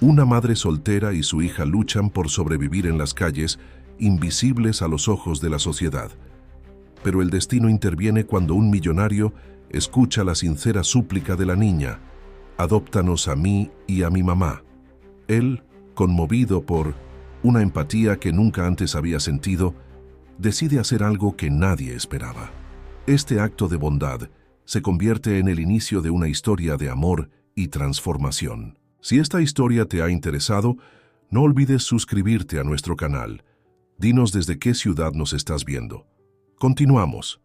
Una madre soltera y su hija luchan por sobrevivir en las calles, invisibles a los ojos de la sociedad. Pero el destino interviene cuando un millonario escucha la sincera súplica de la niña: «Adóptanos a mí y a mi mamá». Él, conmovido por una empatía que nunca antes había sentido, decide hacer algo que nadie esperaba. Este acto de bondad se convierte en el inicio de una historia de amor y transformación. Si esta historia te ha interesado, no olvides suscribirte a nuestro canal. Dinos desde qué ciudad nos estás viendo. Continuamos.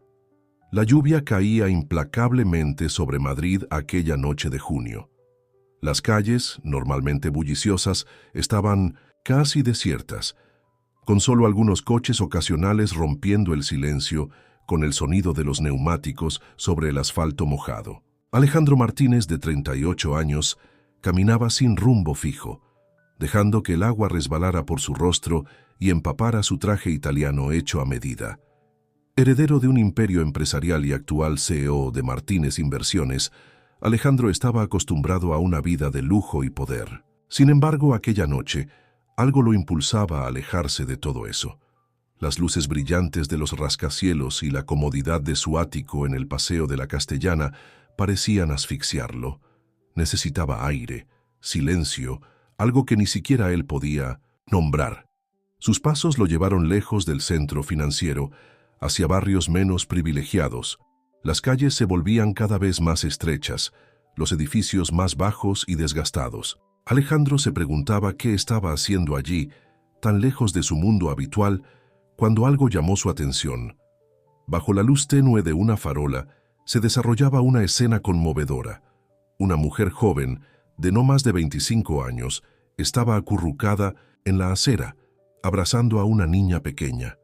La lluvia caía implacablemente sobre Madrid aquella noche de junio. Las calles, normalmente bulliciosas, estaban casi desiertas, con solo algunos coches ocasionales rompiendo el silencio con el sonido de los neumáticos sobre el asfalto mojado. Alejandro Martínez, de 38 años, caminaba sin rumbo fijo, dejando que el agua resbalara por su rostro y empapara su traje italiano hecho a medida. Heredero de un imperio empresarial y actual CEO de Martínez Inversiones, Alejandro estaba acostumbrado a una vida de lujo y poder. Sin embargo, aquella noche, algo lo impulsaba a alejarse de todo eso. Las luces brillantes de los rascacielos y la comodidad de su ático en el Paseo de la Castellana parecían asfixiarlo. Necesitaba aire, silencio, algo que ni siquiera él podía nombrar. Sus pasos lo llevaron lejos del centro financiero, hacia barrios menos privilegiados. Las calles se volvían cada vez más estrechas, los edificios más bajos y desgastados. Alejandro se preguntaba qué estaba haciendo allí, tan lejos de su mundo habitual, cuando algo llamó su atención. Bajo la luz tenue de una farola se desarrollaba una escena conmovedora. Una mujer joven, de no más de 25 años, estaba acurrucada en la acera, abrazando a una niña pequeña.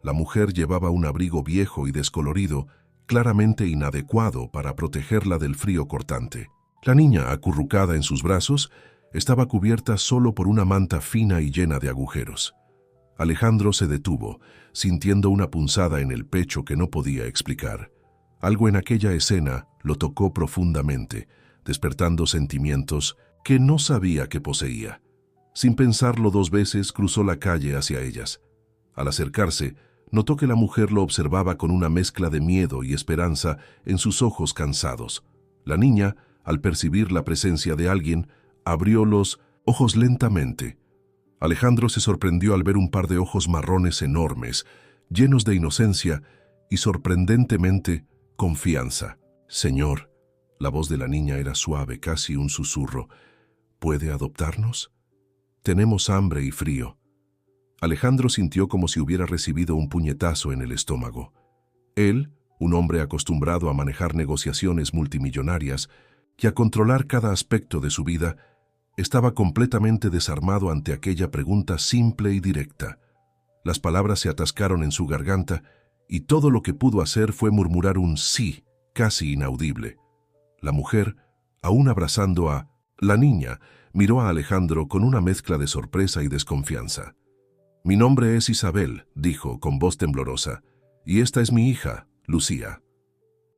La mujer llevaba un abrigo viejo y descolorido, claramente inadecuado para protegerla del frío cortante. La niña, acurrucada en sus brazos, estaba cubierta solo por una manta fina y llena de agujeros. Alejandro se detuvo, sintiendo una punzada en el pecho que no podía explicar. Algo en aquella escena lo tocó profundamente, despertando sentimientos que no sabía que poseía. Sin pensarlo 2 veces, cruzó la calle hacia ellas. Al acercarse, notó que la mujer lo observaba con una mezcla de miedo y esperanza en sus ojos cansados. La niña, al percibir la presencia de alguien, abrió los ojos lentamente. Alejandro se sorprendió al ver un par de ojos marrones enormes, llenos de inocencia y sorprendentemente confianza. «Señor», la voz de la niña era suave, casi un susurro, «¿puede adoptarnos? Tenemos hambre y frío». Alejandro sintió como si hubiera recibido un puñetazo en el estómago. Él, un hombre acostumbrado a manejar negociaciones multimillonarias y a controlar cada aspecto de su vida, estaba completamente desarmado ante aquella pregunta simple y directa. Las palabras se atascaron en su garganta y todo lo que pudo hacer fue murmurar un sí, casi inaudible. La mujer, aún abrazando a la niña, miró a Alejandro con una mezcla de sorpresa y desconfianza. «Mi nombre es Isabel», dijo con voz temblorosa, «y esta es mi hija, Lucía».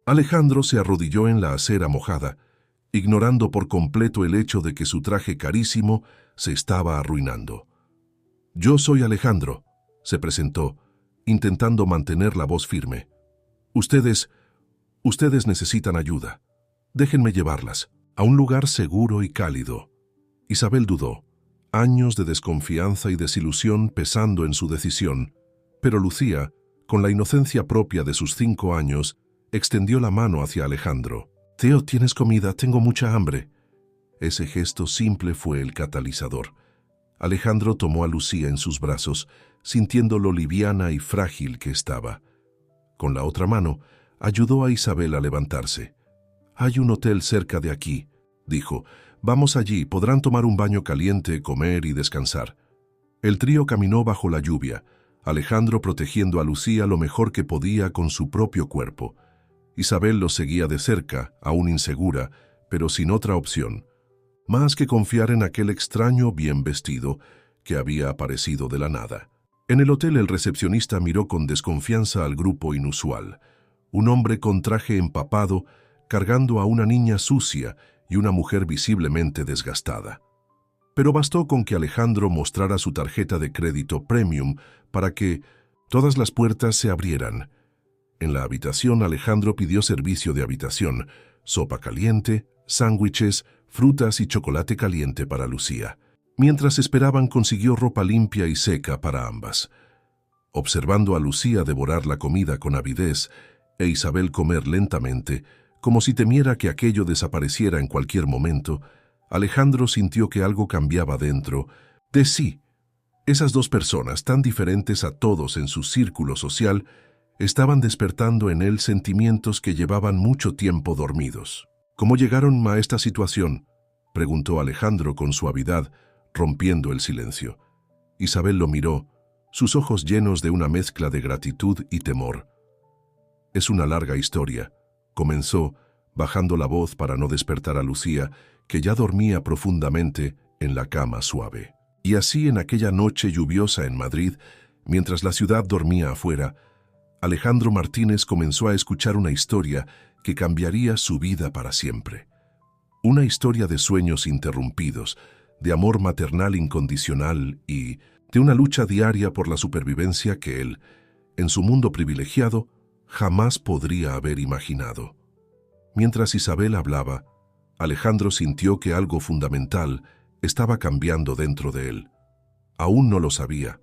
Alejandro se arrodilló en la acera mojada, ignorando por completo el hecho de que su traje carísimo se estaba arruinando. «Yo soy Alejandro», se presentó, intentando mantener la voz firme. Ustedes necesitan ayuda. Déjenme llevarlas a un lugar seguro y cálido». Isabel dudó, años de desconfianza y desilusión pesando en su decisión, pero Lucía, con la inocencia propia de sus 5 años, extendió la mano hacia Alejandro. «Teo, ¿tienes comida? Tengo mucha hambre». Ese gesto simple fue el catalizador. Alejandro tomó a Lucía en sus brazos, sintiendo lo liviana y frágil que estaba. Con la otra mano, ayudó a Isabel a levantarse. «Hay un hotel cerca de aquí», dijo. «Vamos allí, podrán tomar un baño caliente, comer y descansar». El trío caminó bajo la lluvia, Alejandro protegiendo a Lucía lo mejor que podía con su propio cuerpo. Isabel los seguía de cerca, aún insegura, pero sin otra opción, más que confiar en aquel extraño bien vestido que había aparecido de la nada. En el hotel el recepcionista miró con desconfianza al grupo inusual. Un hombre con traje empapado, cargando a una niña sucia y una mujer visiblemente desgastada. Pero bastó con que Alejandro mostrara su tarjeta de crédito premium para que todas las puertas se abrieran. En la habitación, Alejandro pidió servicio de habitación, sopa caliente, sándwiches, frutas y chocolate caliente para Lucía. Mientras esperaban, consiguió ropa limpia y seca para ambas. Observando a Lucía devorar la comida con avidez e Isabel comer lentamente, como si temiera que aquello desapareciera en cualquier momento, Alejandro sintió que algo cambiaba dentro de sí. Esas dos personas, tan diferentes a todos en su círculo social, estaban despertando en él sentimientos que llevaban mucho tiempo dormidos. ¿Cómo llegaron a esta situación?, preguntó Alejandro con suavidad, rompiendo el silencio. Isabel lo miró, sus ojos llenos de una mezcla de gratitud y temor. Es una larga historia, comenzó, bajando la voz para no despertar a Lucía, que ya dormía profundamente en la cama suave. Y así, en aquella noche lluviosa en Madrid, mientras la ciudad dormía afuera, Alejandro Martínez comenzó a escuchar una historia que cambiaría su vida para siempre. Una historia de sueños interrumpidos, de amor maternal incondicional y de una lucha diaria por la supervivencia que él, en su mundo privilegiado, jamás podría haber imaginado. Mientras Isabel hablaba, Alejandro sintió que algo fundamental estaba cambiando dentro de él. Aún no lo sabía,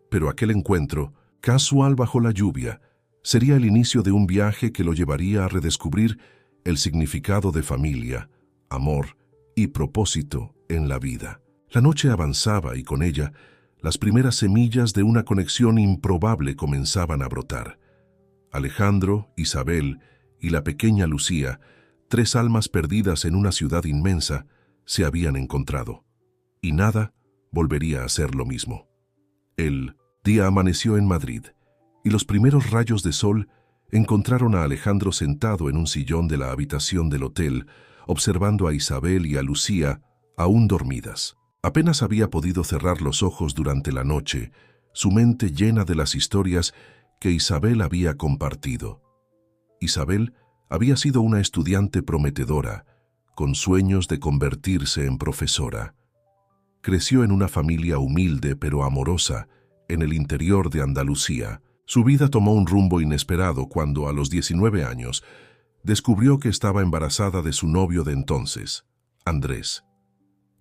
pero aquel encuentro, casual bajo la lluvia, sería el inicio de un viaje que lo llevaría a redescubrir el significado de familia, amor y propósito en la vida. La noche avanzaba y con ella, las primeras semillas de una conexión improbable comenzaban a brotar. Alejandro, Isabel y la pequeña Lucía, tres almas perdidas en una ciudad inmensa, se habían encontrado. Y nada volvería a ser lo mismo. El día amaneció en Madrid, y los primeros rayos de sol encontraron a Alejandro sentado en un sillón de la habitación del hotel, observando a Isabel y a Lucía aún dormidas. Apenas había podido cerrar los ojos durante la noche, su mente llena de las historias que Isabel había compartido. Isabel había sido una estudiante prometedora, con sueños de convertirse en profesora. Creció en una familia humilde pero amorosa, en el interior de Andalucía. Su vida tomó un rumbo inesperado cuando, a los 19 años, descubrió que estaba embarazada de su novio de entonces, Andrés.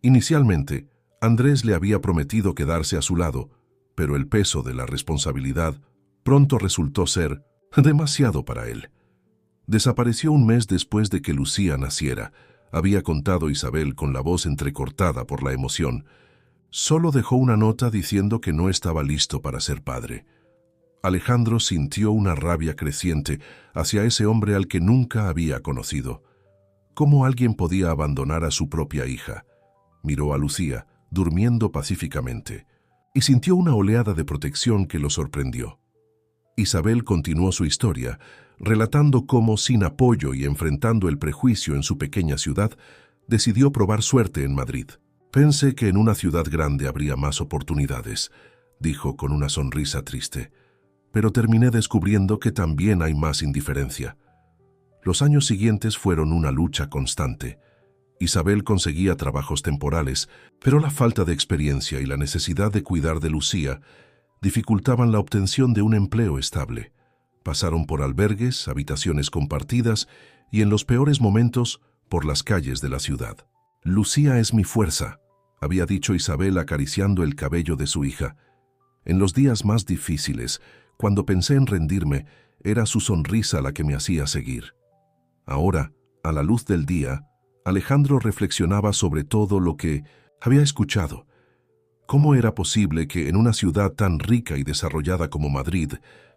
Inicialmente, Andrés le había prometido quedarse a su lado, pero el peso de la responsabilidad pronto resultó ser demasiado para él. Desapareció un mes después de que Lucía naciera, había contado Isabel con la voz entrecortada por la emoción. Solo dejó una nota diciendo que no estaba listo para ser padre. Alejandro sintió una rabia creciente hacia ese hombre al que nunca había conocido. ¿Cómo alguien podía abandonar a su propia hija? Miró a Lucía, durmiendo pacíficamente, y sintió una oleada de protección que lo sorprendió. Isabel continuó su historia, relatando cómo, sin apoyo y enfrentando el prejuicio en su pequeña ciudad, decidió probar suerte en Madrid. Pensé que en una ciudad grande habría más oportunidades, dijo con una sonrisa triste, pero terminé descubriendo que también hay más indiferencia. Los años siguientes fueron una lucha constante. Isabel conseguía trabajos temporales, pero la falta de experiencia y la necesidad de cuidar de Lucía dificultaban la obtención de un empleo estable. Pasaron por albergues, habitaciones compartidas y, en los peores momentos, por las calles de la ciudad. «Lucía es mi fuerza», había dicho Isabel acariciando el cabello de su hija. En los días más difíciles, cuando pensé en rendirme, era su sonrisa la que me hacía seguir. Ahora, a la luz del día, Alejandro reflexionaba sobre todo lo que había escuchado. ¿Cómo era posible que en una ciudad tan rica y desarrollada como Madrid,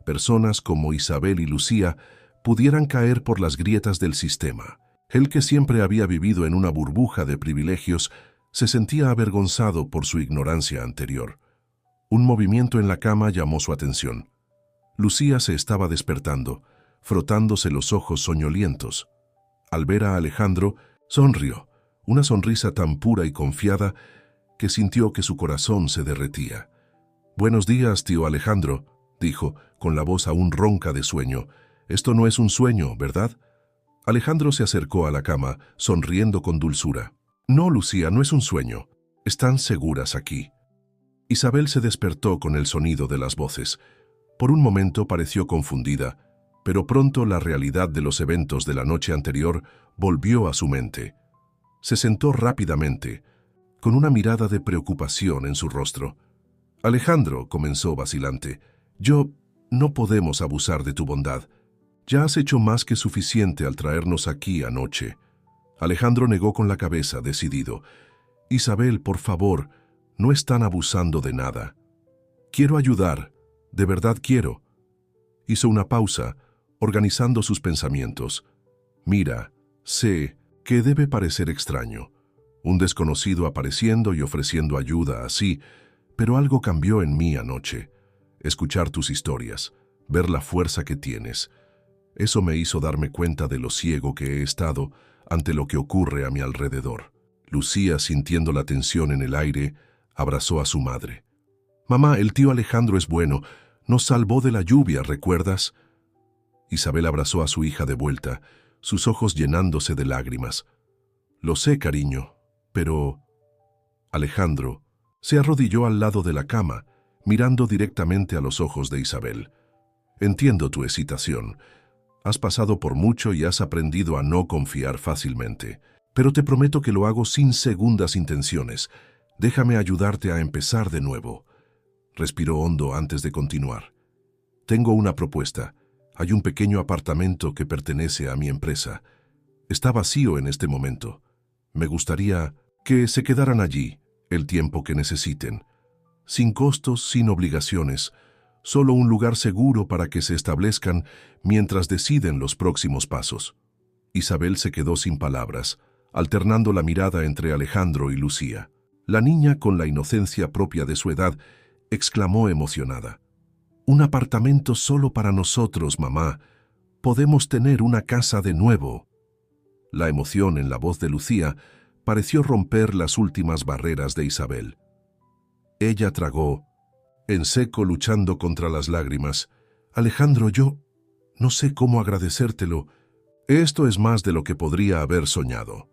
personas como Isabel y Lucía pudieran caer por las grietas del sistema? Él, que siempre había vivido en una burbuja de privilegios, se sentía avergonzado por su ignorancia anterior. Un movimiento en la cama llamó su atención. Lucía se estaba despertando, frotándose los ojos soñolientos. Al ver a Alejandro, sonrió, una sonrisa tan pura y confiada que sintió que su corazón se derretía. «Buenos días, tío Alejandro», dijo, con la voz aún ronca de sueño. «Esto no es un sueño, ¿verdad?» Alejandro se acercó a la cama, sonriendo con dulzura. «No, Lucía, no es un sueño. Están seguras aquí. Isabel se despertó con el sonido de las voces. Por un momento pareció confundida, pero pronto la realidad de los eventos de la noche anterior volvió a su mente. Se sentó rápidamente, con una mirada de preocupación en su rostro. Alejandro, comenzó vacilante, no podemos abusar de tu bondad. Ya has hecho más que suficiente al traernos aquí anoche. Alejandro negó con la cabeza, decidido. Isabel, por favor, no están abusando de nada. Quiero ayudar, de verdad quiero. Hizo una pausa, organizando sus pensamientos. Mira, sé que debe parecer extraño. Un desconocido apareciendo y ofreciendo ayuda así, pero algo cambió en mí anoche. Escuchar tus historias, ver la fuerza que tienes. Eso me hizo darme cuenta de lo ciego que he estado ante lo que ocurre a mi alrededor. Lucía, sintiendo la tensión en el aire, abrazó a su madre. Mamá, el tío Alejandro es bueno. Nos salvó de la lluvia, ¿recuerdas? Isabel abrazó a su hija de vuelta, sus ojos llenándose de lágrimas. Lo sé, cariño, pero... Alejandro se arrodilló al lado de la cama, mirando directamente a los ojos de Isabel. Entiendo tu hesitación. Has pasado por mucho y has aprendido a no confiar fácilmente. Pero te prometo que lo hago sin segundas intenciones. Déjame ayudarte a empezar de nuevo. Respiró hondo antes de continuar. Tengo una propuesta. Hay un pequeño apartamento que pertenece a mi empresa. Está vacío en este momento. Me gustaría que se quedaran allí el tiempo que necesiten. Sin costos, sin obligaciones. Solo un lugar seguro para que se establezcan mientras deciden los próximos pasos. Isabel se quedó sin palabras, alternando la mirada entre Alejandro y Lucía. La niña, con la inocencia propia de su edad, exclamó emocionada. «Un apartamento solo para nosotros, mamá. Podemos tener una casa de nuevo». La emoción en la voz de Lucía pareció romper las últimas barreras de Isabel. Ella tragó, en seco, luchando contra las lágrimas. «Alejandro, yo no sé cómo agradecértelo. Esto es más de lo que podría haber soñado».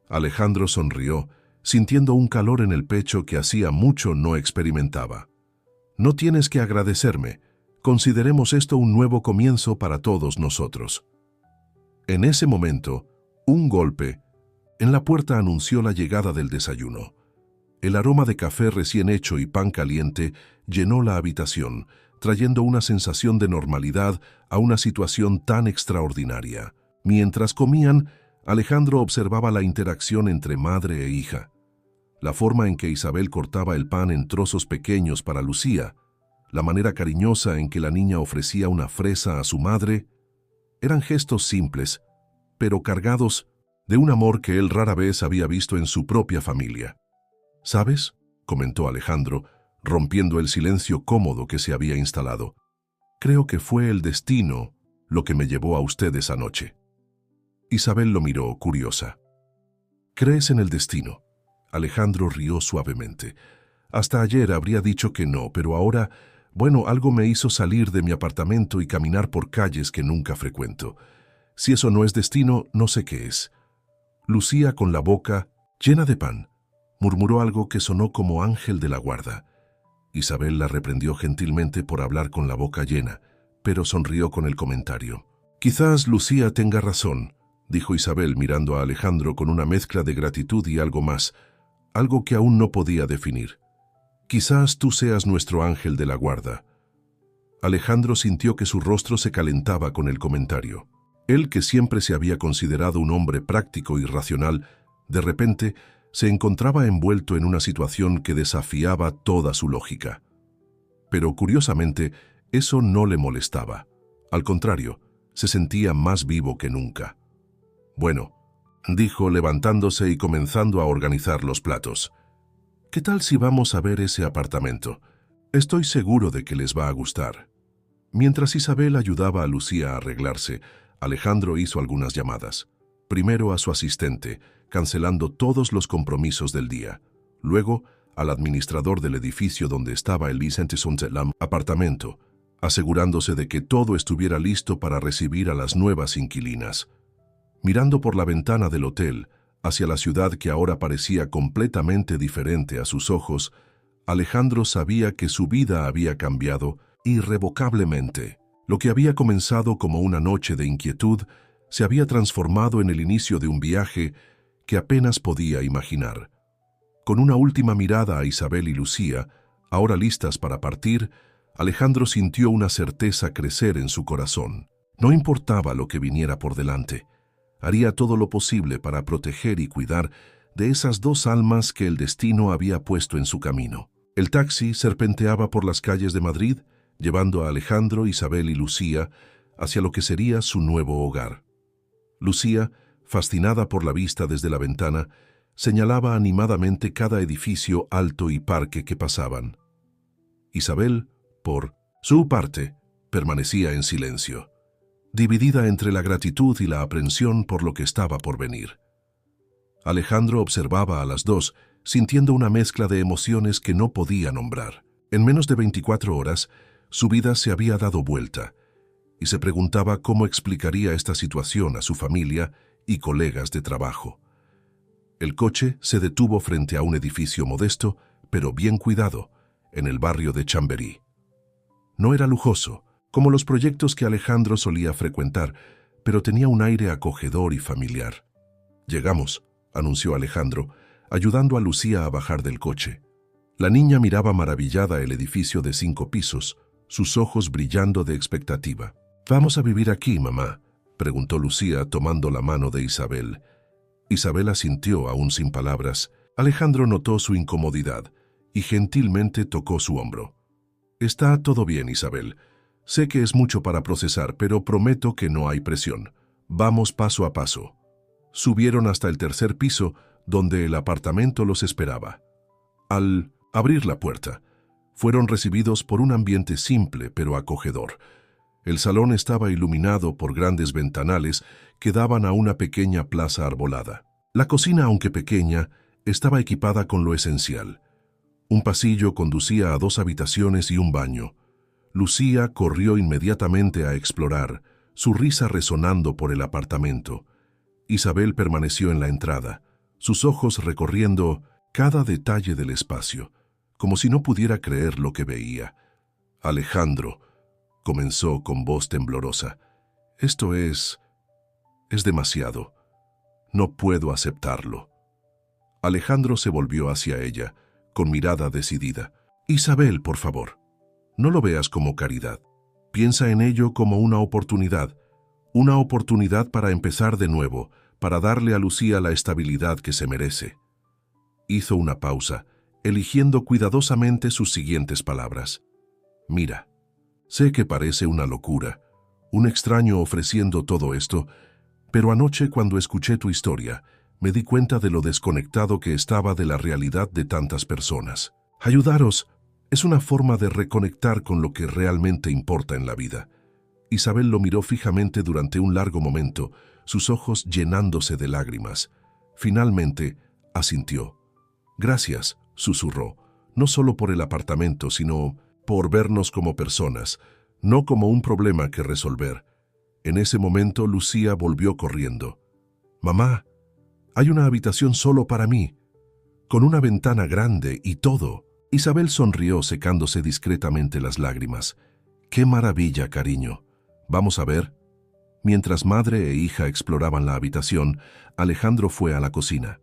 Alejandro sonrió, sintiendo un calor en el pecho que hacía mucho no experimentaba. «No tienes que agradecerme. Consideremos esto un nuevo comienzo para todos nosotros». En ese momento, un golpe en la puerta anunció la llegada del desayuno. El aroma de café recién hecho y pan caliente llenó la habitación, trayendo una sensación de normalidad a una situación tan extraordinaria. Mientras comían, Alejandro observaba la interacción entre madre e hija. La forma en que Isabel cortaba el pan en trozos pequeños para Lucía, la manera cariñosa en que la niña ofrecía una fresa a su madre, eran gestos simples, pero cargados de un amor que él rara vez había visto en su propia familia. «¿Sabes?», comentó Alejandro, rompiendo el silencio cómodo que se había instalado. «Creo que fue el destino lo que me llevó a ustedes anoche». Isabel lo miró, curiosa. «¿Crees en el destino?». Alejandro rió suavemente. «Hasta ayer habría dicho que no, pero ahora, algo me hizo salir de mi apartamento y caminar por calles que nunca frecuento. Si eso no es destino, no sé qué es». Lucía, con la boca llena de pan, murmuró algo que sonó como ángel de la guarda. Isabel la reprendió gentilmente por hablar con la boca llena, pero sonrió con el comentario. «Quizás Lucía tenga razón», dijo Isabel mirando a Alejandro con una mezcla de gratitud y algo más, algo que aún no podía definir. «Quizás tú seas nuestro ángel de la guarda». Alejandro sintió que su rostro se calentaba con el comentario. Él, que siempre se había considerado un hombre práctico y racional, de repente se encontraba envuelto en una situación que desafiaba toda su lógica. Pero curiosamente, eso no le molestaba. Al contrario, se sentía más vivo que nunca. «Bueno», dijo levantándose y comenzando a organizar los platos. «¿Qué tal si vamos a ver ese apartamento? Estoy seguro de que les va a gustar». Mientras Isabel ayudaba a Lucía a arreglarse, Alejandro hizo algunas llamadas. Primero a su asistente, cancelando todos los compromisos del día. Luego al administrador del edificio donde estaba el Vicente Sontelam apartamento, asegurándose de que todo estuviera listo para recibir a las nuevas inquilinas. Mirando por la ventana del hotel, Hacia la ciudad que ahora parecía completamente diferente a sus ojos, Alejandro sabía que su vida había cambiado irrevocablemente. Lo que había comenzado como una noche de inquietud se había transformado en el inicio de un viaje que apenas podía imaginar. Con una última mirada a Isabel y Lucía, ahora listas para partir, Alejandro sintió una certeza crecer en su corazón. No importaba lo que viniera por delante, haría todo lo posible para proteger y cuidar de esas dos almas que el destino había puesto en su camino. El taxi serpenteaba por las calles de Madrid, llevando a Alejandro, Isabel y Lucía hacia lo que sería su nuevo hogar. Lucía, fascinada por la vista desde la ventana, señalaba animadamente cada edificio alto y parque que pasaban. Isabel, por su parte, permanecía en silencio, dividida entre la gratitud y la aprensión por lo que estaba por venir. Alejandro observaba a las dos, sintiendo una mezcla de emociones que no podía nombrar. En menos de 24 horas, su vida se había dado vuelta, y se preguntaba cómo explicaría esta situación a su familia y colegas de trabajo. El coche se detuvo frente a un edificio modesto, pero bien cuidado, en el barrio de Chamberí. No era lujoso, como los proyectos que Alejandro solía frecuentar, pero tenía un aire acogedor y familiar. «Llegamos», anunció Alejandro, ayudando a Lucía a bajar del coche. La niña miraba maravillada el edificio de 5 pisos, sus ojos brillando de expectativa. «¿Vamos a vivir aquí, mamá?», preguntó Lucía tomando la mano de Isabel. Isabel asintió aún sin palabras. Alejandro notó su incomodidad y gentilmente tocó su hombro. «Está todo bien, Isabel. Sé que es mucho para procesar, pero prometo que no hay presión. Vamos paso a paso». Subieron hasta el 3er piso, donde el apartamento los esperaba. Al abrir la puerta, fueron recibidos por un ambiente simple pero acogedor. El salón estaba iluminado por grandes ventanales que daban a una pequeña plaza arbolada. La cocina, aunque pequeña, estaba equipada con lo esencial. Un pasillo conducía a 2 habitaciones y un baño. Lucía corrió inmediatamente a explorar, su risa resonando por el apartamento. Isabel permaneció en la entrada, sus ojos recorriendo cada detalle del espacio, como si no pudiera creer lo que veía. «Alejandro», comenzó con voz temblorosa, «esto es demasiado. No puedo aceptarlo». Alejandro se volvió hacia ella, con mirada decidida. «Isabel, por favor, no lo veas como caridad. Piensa en ello como una oportunidad para empezar de nuevo, para darle a Lucía la estabilidad que se merece». Hizo una pausa, eligiendo cuidadosamente sus siguientes palabras. «Mira, sé que parece una locura, un extraño ofreciendo todo esto, pero anoche cuando escuché tu historia, me di cuenta de lo desconectado que estaba de la realidad de tantas personas. Ayudaros es una forma de reconectar con lo que realmente importa en la vida». Isabel lo miró fijamente durante un largo momento, sus ojos llenándose de lágrimas. Finalmente, asintió. «Gracias», susurró, «no solo por el apartamento, sino por vernos como personas, no como un problema que resolver». En ese momento, Lucía volvió corriendo. «Mamá, hay una habitación solo para mí, con una ventana grande y todo». Isabel sonrió secándose discretamente las lágrimas. «¡Qué maravilla, cariño! Vamos a ver». Mientras madre e hija exploraban la habitación, Alejandro fue a la cocina.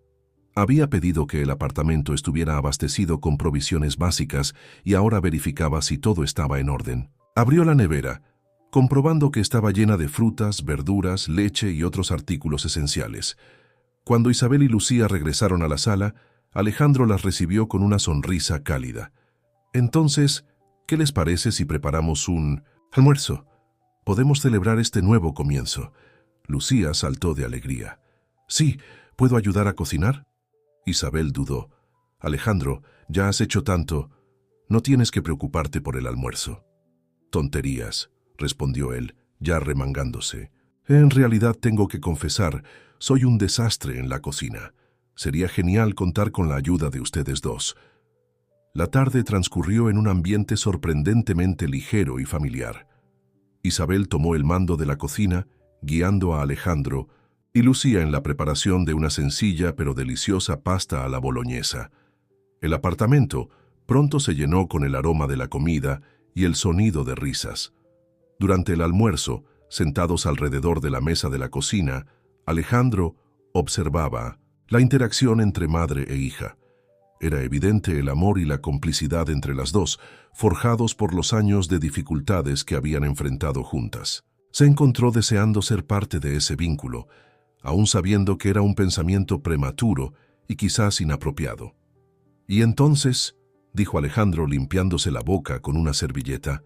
Había pedido que el apartamento estuviera abastecido con provisiones básicas y ahora verificaba si todo estaba en orden. Abrió la nevera, comprobando que estaba llena de frutas, verduras, leche y otros artículos esenciales. Cuando Isabel y Lucía regresaron a la sala, Alejandro las recibió con una sonrisa cálida. «Entonces, ¿qué les parece si preparamos un almuerzo? Podemos celebrar este nuevo comienzo». Lucía saltó de alegría. «Sí, ¿puedo ayudar a cocinar?». Isabel dudó. «Alejandro, ya has hecho tanto. No tienes que preocuparte por el almuerzo». «Tonterías», respondió él, ya remangándose. «En realidad tengo que confesar, soy un desastre en la cocina. Sería genial contar con la ayuda de ustedes dos». La tarde transcurrió en un ambiente sorprendentemente ligero y familiar. Isabel tomó el mando de la cocina, guiando a Alejandro, y Lucía en la preparación de una sencilla pero deliciosa pasta a la boloñesa. El apartamento pronto se llenó con el aroma de la comida y el sonido de risas. Durante el almuerzo, sentados alrededor de la mesa de la cocina, Alejandro observaba la interacción entre madre e hija. Era evidente el amor y la complicidad entre las dos, forjados por los años de dificultades que habían enfrentado juntas. Se encontró deseando ser parte de ese vínculo, aún sabiendo que era un pensamiento prematuro y quizás inapropiado. «Y entonces», dijo Alejandro limpiándose la boca con una servilleta,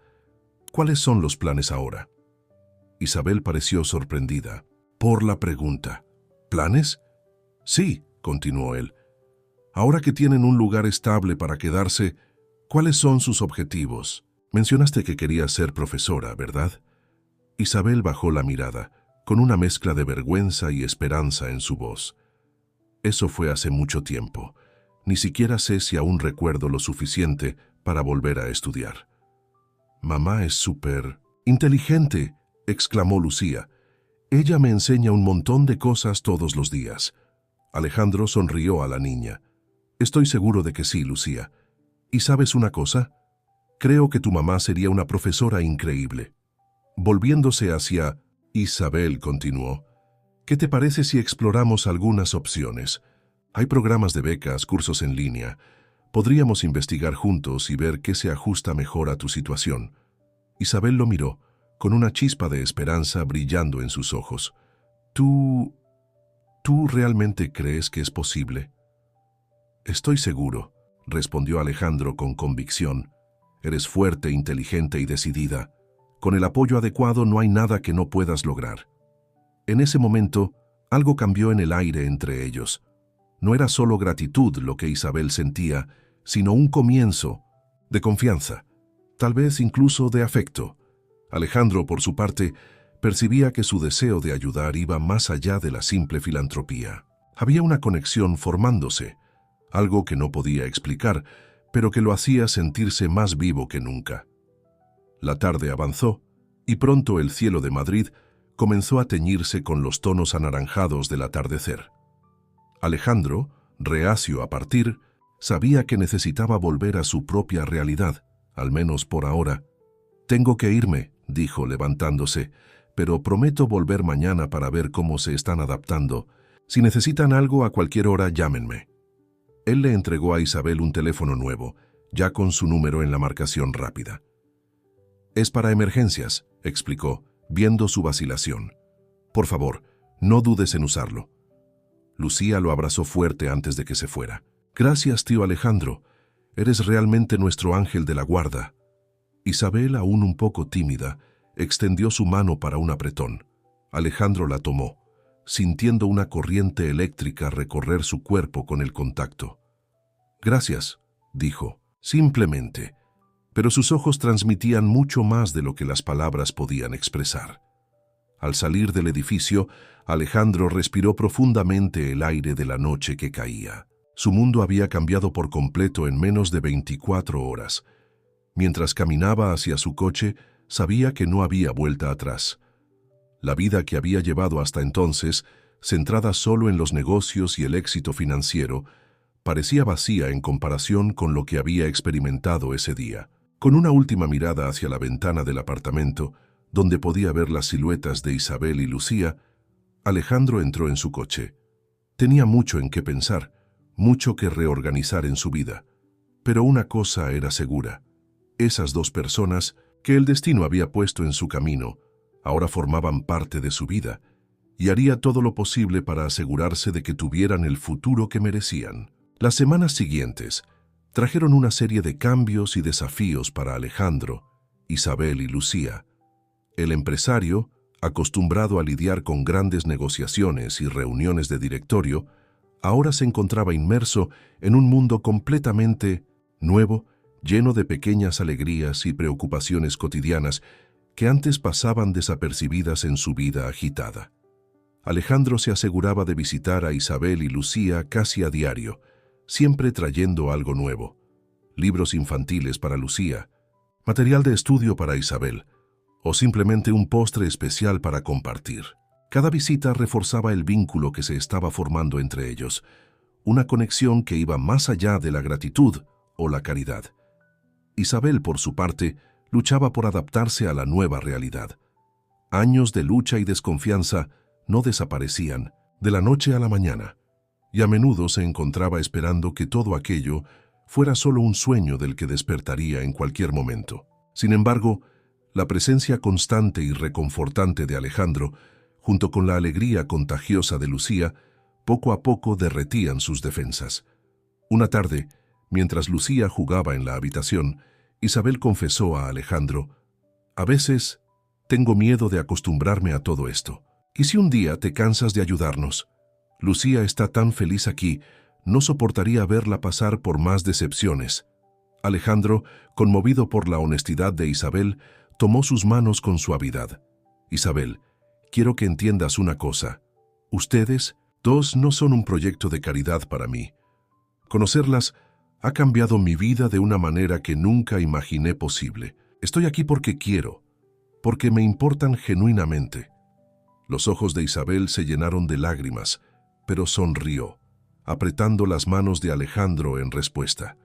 «¿cuáles son los planes ahora?» Isabel pareció sorprendida por la pregunta. «¿Planes?» «Sí», continuó él. «Ahora que tienen un lugar estable para quedarse, ¿cuáles son sus objetivos? Mencionaste que querías ser profesora, ¿verdad?» Isabel bajó la mirada, con una mezcla de vergüenza y esperanza en su voz. «Eso fue hace mucho tiempo. Ni siquiera sé si aún recuerdo lo suficiente para volver a estudiar». «Mamá es súper inteligente», exclamó Lucía. «Ella me enseña un montón de cosas todos los días». Alejandro sonrió a la niña. «Estoy seguro de que sí, Lucía. ¿Y sabes una cosa? Creo que tu mamá sería una profesora increíble». Volviéndose hacia Isabel, continuó. «¿Qué te parece si exploramos algunas opciones? Hay programas de becas, cursos en línea. Podríamos investigar juntos y ver qué se ajusta mejor a tu situación». Isabel lo miró, con una chispa de esperanza brillando en sus ojos. ¿Tú realmente crees que es posible?» «Estoy seguro», respondió Alejandro con convicción. «Eres fuerte, inteligente y decidida. Con el apoyo adecuado no hay nada que no puedas lograr». En ese momento, algo cambió en el aire entre ellos. No era solo gratitud lo que Isabel sentía, sino un comienzo de confianza, tal vez incluso de afecto. Alejandro, por su parte, percibía que su deseo de ayudar iba más allá de la simple filantropía. Había una conexión formándose, algo que no podía explicar, pero que lo hacía sentirse más vivo que nunca. La tarde avanzó, y pronto el cielo de Madrid comenzó a teñirse con los tonos anaranjados del atardecer. Alejandro, reacio a partir, sabía que necesitaba volver a su propia realidad, al menos por ahora. «Tengo que irme», dijo levantándose, «pero prometo volver mañana para ver cómo se están adaptando. Si necesitan algo a cualquier hora, llámenme». Él le entregó a Isabel un teléfono nuevo, ya con su número en la marcación rápida. «Es para emergencias», explicó, viendo su vacilación. «Por favor, no dudes en usarlo». Lucía lo abrazó fuerte antes de que se fuera. «Gracias, tío Alejandro. Eres realmente nuestro ángel de la guarda». Isabel, aún un poco tímida, extendió su mano para un apretón. Alejandro la tomó, sintiendo una corriente eléctrica recorrer su cuerpo con el contacto. «Gracias», dijo, simplemente, pero sus ojos transmitían mucho más de lo que las palabras podían expresar. Al salir del edificio, Alejandro respiró profundamente el aire de la noche que caía. Su mundo había cambiado por completo en menos de 24 horas. Mientras caminaba hacia su coche, sabía que no había vuelta atrás. La vida que había llevado hasta entonces, centrada solo en los negocios y el éxito financiero, parecía vacía en comparación con lo que había experimentado ese día. Con una última mirada hacia la ventana del apartamento, donde podía ver las siluetas de Isabel y Lucía, Alejandro entró en su coche. Tenía mucho en qué pensar, mucho que reorganizar en su vida. Pero una cosa era segura: esas dos personas que el destino había puesto en su camino ahora formaban parte de su vida, y haría todo lo posible para asegurarse de que tuvieran el futuro que merecían. Las semanas siguientes trajeron una serie de cambios y desafíos para Alejandro, Isabel y Lucía. El empresario, acostumbrado a lidiar con grandes negociaciones y reuniones de directorio, ahora se encontraba inmerso en un mundo completamente nuevo, lleno de pequeñas alegrías y preocupaciones cotidianas que antes pasaban desapercibidas en su vida agitada. Alejandro se aseguraba de visitar a Isabel y Lucía casi a diario, siempre trayendo algo nuevo: libros infantiles para Lucía, material de estudio para Isabel, o simplemente un postre especial para compartir. Cada visita reforzaba el vínculo que se estaba formando entre ellos, una conexión que iba más allá de la gratitud o la caridad. Isabel, por su parte, luchaba por adaptarse a la nueva realidad. Años de lucha y desconfianza no desaparecían de la noche a la mañana, y a menudo se encontraba esperando que todo aquello fuera solo un sueño del que despertaría en cualquier momento. Sin embargo, la presencia constante y reconfortante de Alejandro, junto con la alegría contagiosa de Lucía, poco a poco derretían sus defensas. Una tarde, mientras Lucía jugaba en la habitación, Isabel confesó a Alejandro: «A veces tengo miedo de acostumbrarme a todo esto. ¿Y si un día te cansas de ayudarnos? Lucía está tan feliz aquí, no soportaría verla pasar por más decepciones». Alejandro, conmovido por la honestidad de Isabel, tomó sus manos con suavidad. «Isabel, quiero que entiendas una cosa. Ustedes dos no son un proyecto de caridad para mí. Conocerlas ha cambiado mi vida de una manera que nunca imaginé posible. Estoy aquí porque quiero, porque me importan genuinamente». Los ojos de Isabel se llenaron de lágrimas, pero sonrió, apretando las manos de Alejandro en respuesta.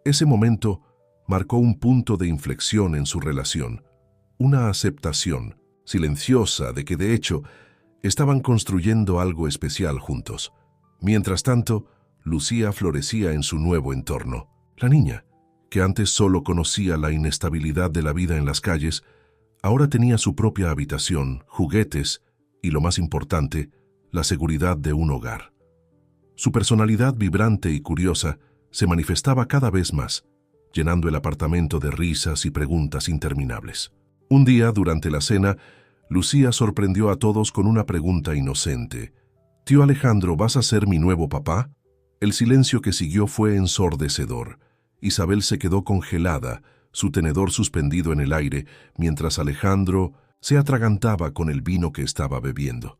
Ese momento marcó un punto de inflexión en su relación, una aceptación silenciosa de que, de hecho, estaban construyendo algo especial juntos. Mientras tanto, Lucía florecía en su nuevo entorno. La niña, que antes solo conocía la inestabilidad de la vida en las calles, ahora tenía su propia habitación, juguetes y, lo más importante, la seguridad de un hogar. Su personalidad vibrante y curiosa se manifestaba cada vez más, llenando el apartamento de risas y preguntas interminables. Un día, durante la cena, Lucía sorprendió a todos con una pregunta inocente: «Tío Alejandro, ¿vas a ser mi nuevo papá?». El silencio que siguió fue ensordecedor. Isabel se quedó congelada, su tenedor suspendido en el aire, mientras Alejandro se atragantaba con el vino que estaba bebiendo.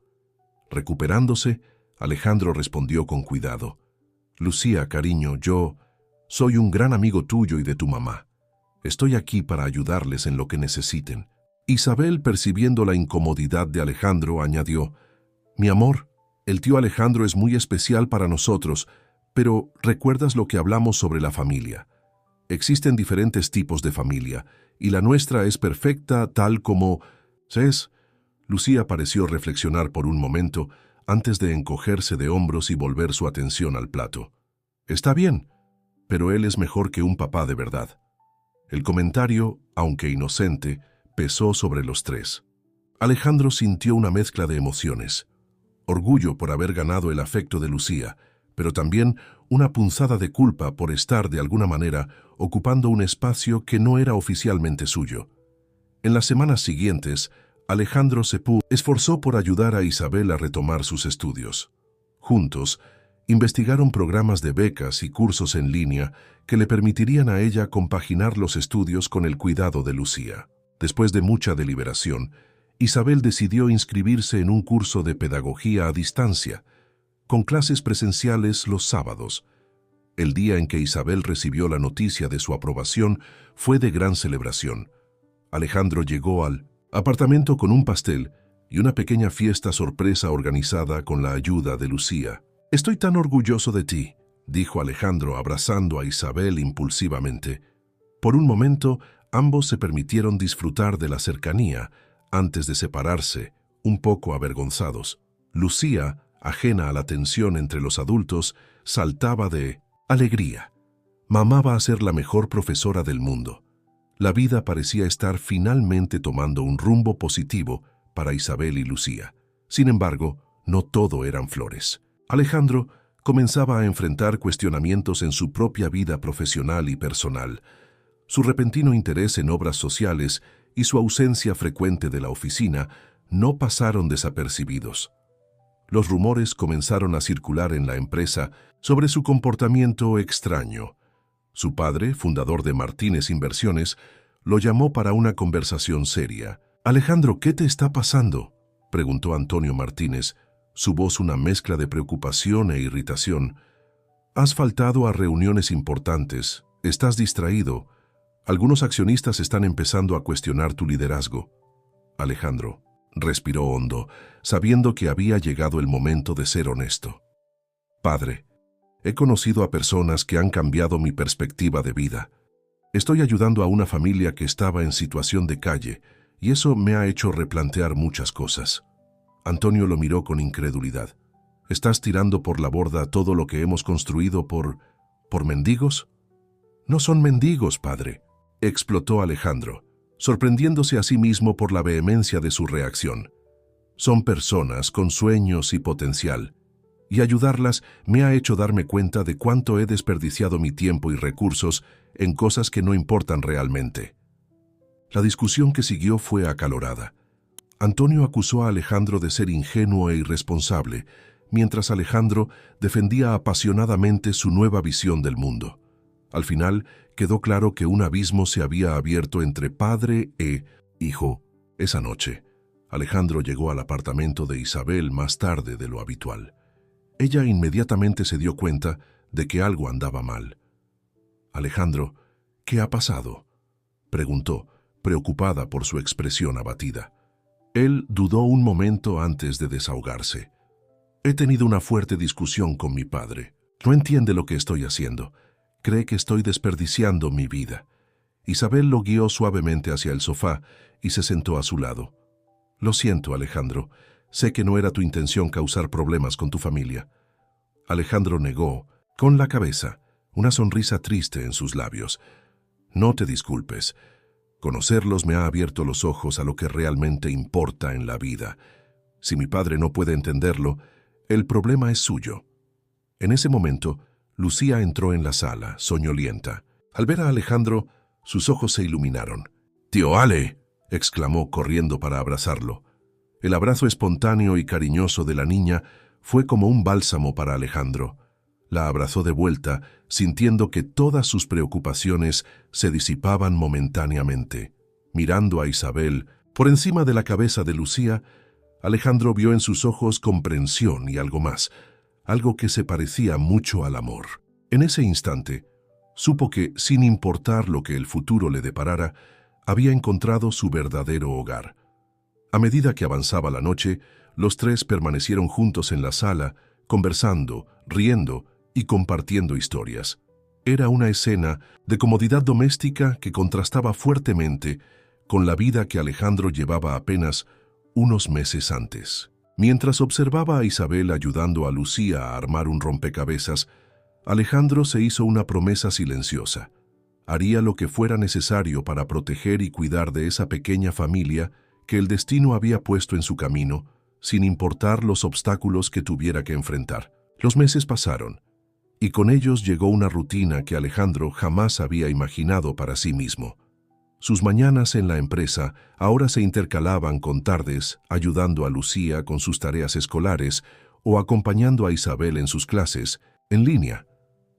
Recuperándose, Alejandro respondió con cuidado: «Lucía, cariño, yo soy un gran amigo tuyo y de tu mamá. Estoy aquí para ayudarles en lo que necesiten». Isabel, percibiendo la incomodidad de Alejandro, añadió: «Mi amor, el tío Alejandro es muy especial para nosotros, pero ¿recuerdas lo que hablamos sobre la familia? Existen diferentes tipos de familia, y la nuestra es perfecta tal como es». Lucía pareció reflexionar por un momento antes de encogerse de hombros y volver su atención al plato. «Está bien, pero él es mejor que un papá de verdad». El comentario, aunque inocente, pesó sobre los tres. Alejandro sintió una mezcla de emociones: orgullo por haber ganado el afecto de Lucía, pero también una punzada de culpa por estar, de alguna manera, ocupando un espacio que no era oficialmente suyo. En las semanas siguientes, Alejandro se esforzó por ayudar a Isabel a retomar sus estudios. Juntos, investigaron programas de becas y cursos en línea que le permitirían a ella compaginar los estudios con el cuidado de Lucía. Después de mucha deliberación, Isabel decidió inscribirse en un curso de pedagogía a distancia, con clases presenciales los sábados. El día en que Isabel recibió la noticia de su aprobación fue de gran celebración. Alejandro llegó al apartamento con un pastel y una pequeña fiesta sorpresa organizada con la ayuda de Lucía. «Estoy tan orgulloso de ti», dijo Alejandro, abrazando a Isabel impulsivamente. Por un momento, ambos se permitieron disfrutar de la cercanía antes de separarse, un poco avergonzados. Lucía, ajena a la tensión entre los adultos, saltaba de alegría. Mamá va a ser la mejor profesora del mundo. La vida parecía estar finalmente tomando un rumbo positivo para Isabel y Lucía. Sin embargo, no todo eran flores. Alejandro comenzaba a enfrentar cuestionamientos en su propia vida profesional y personal. Su repentino interés en obras sociales y su ausencia frecuente de la oficina no pasaron desapercibidos. Los rumores comenzaron a circular en la empresa sobre su comportamiento extraño. Su padre, fundador de Martínez Inversiones, lo llamó para una conversación seria. «Alejandro, ¿qué te está pasando?», preguntó Antonio Martínez, su voz una mezcla de preocupación e irritación. «Has faltado a reuniones importantes, estás distraído. Algunos accionistas están empezando a cuestionar tu liderazgo». «Alejandro, respiró hondo, sabiendo que había llegado el momento de ser honesto. Padre, he conocido a personas que han cambiado mi perspectiva de vida. Estoy ayudando a una familia que estaba en situación de calle, y eso me ha hecho replantear muchas cosas. Antonio lo miró con incredulidad. ¿Estás tirando por la borda todo lo que hemos construido por mendigos? No son mendigos, padre, explotó Alejandro, sorprendiéndose a sí mismo por la vehemencia de su reacción. Son personas con sueños y potencial, y ayudarlas me ha hecho darme cuenta de cuánto he desperdiciado mi tiempo y recursos en cosas que no importan realmente. La discusión que siguió fue acalorada. Antonio acusó a Alejandro de ser ingenuo e irresponsable, mientras Alejandro defendía apasionadamente su nueva visión del mundo. Al final, quedó claro que un abismo se había abierto entre padre e hijo. Esa noche, Alejandro llegó al apartamento de Isabel más tarde de lo habitual. Ella inmediatamente se dio cuenta de que algo andaba mal. «Alejandro, ¿qué ha pasado?», preguntó, preocupada por su expresión abatida. Él dudó un momento antes de desahogarse. «He tenido una fuerte discusión con mi padre. No entiende lo que estoy haciendo. Cree que estoy desperdiciando mi vida». Isabel lo guió suavemente hacia el sofá y se sentó a su lado. «Lo siento, Alejandro. Sé que no era tu intención causar problemas con tu familia». Alejandro negó, con la cabeza, una sonrisa triste en sus labios. «No te disculpes. Conocerlos me ha abierto los ojos a lo que realmente importa en la vida. Si mi padre no puede entenderlo, el problema es suyo». En ese momento, Lucía entró en la sala, soñolienta. Al ver a Alejandro, sus ojos se iluminaron. «¡Tío Ale!», exclamó corriendo para abrazarlo. El abrazo espontáneo y cariñoso de la niña fue como un bálsamo para Alejandro. La abrazó de vuelta, sintiendo que todas sus preocupaciones se disipaban momentáneamente. Mirando a Isabel, por encima de la cabeza de Lucía, Alejandro vio en sus ojos comprensión y algo más, algo que se parecía mucho al amor. En ese instante, supo que, sin importar lo que el futuro le deparara, había encontrado su verdadero hogar. A medida que avanzaba la noche, los tres permanecieron juntos en la sala, conversando, riendo y compartiendo historias. Era una escena de comodidad doméstica que contrastaba fuertemente con la vida que Alejandro llevaba apenas unos meses antes. Mientras observaba a Isabel ayudando a Lucía a armar un rompecabezas, Alejandro se hizo una promesa silenciosa. Haría lo que fuera necesario para proteger y cuidar de esa pequeña familia que el destino había puesto en su camino, sin importar los obstáculos que tuviera que enfrentar. Los meses pasaron, y con ellos llegó una rutina que Alejandro jamás había imaginado para sí mismo. Sus mañanas en la empresa ahora se intercalaban con tardes ayudando a Lucía con sus tareas escolares o acompañando a Isabel en sus clases, en línea.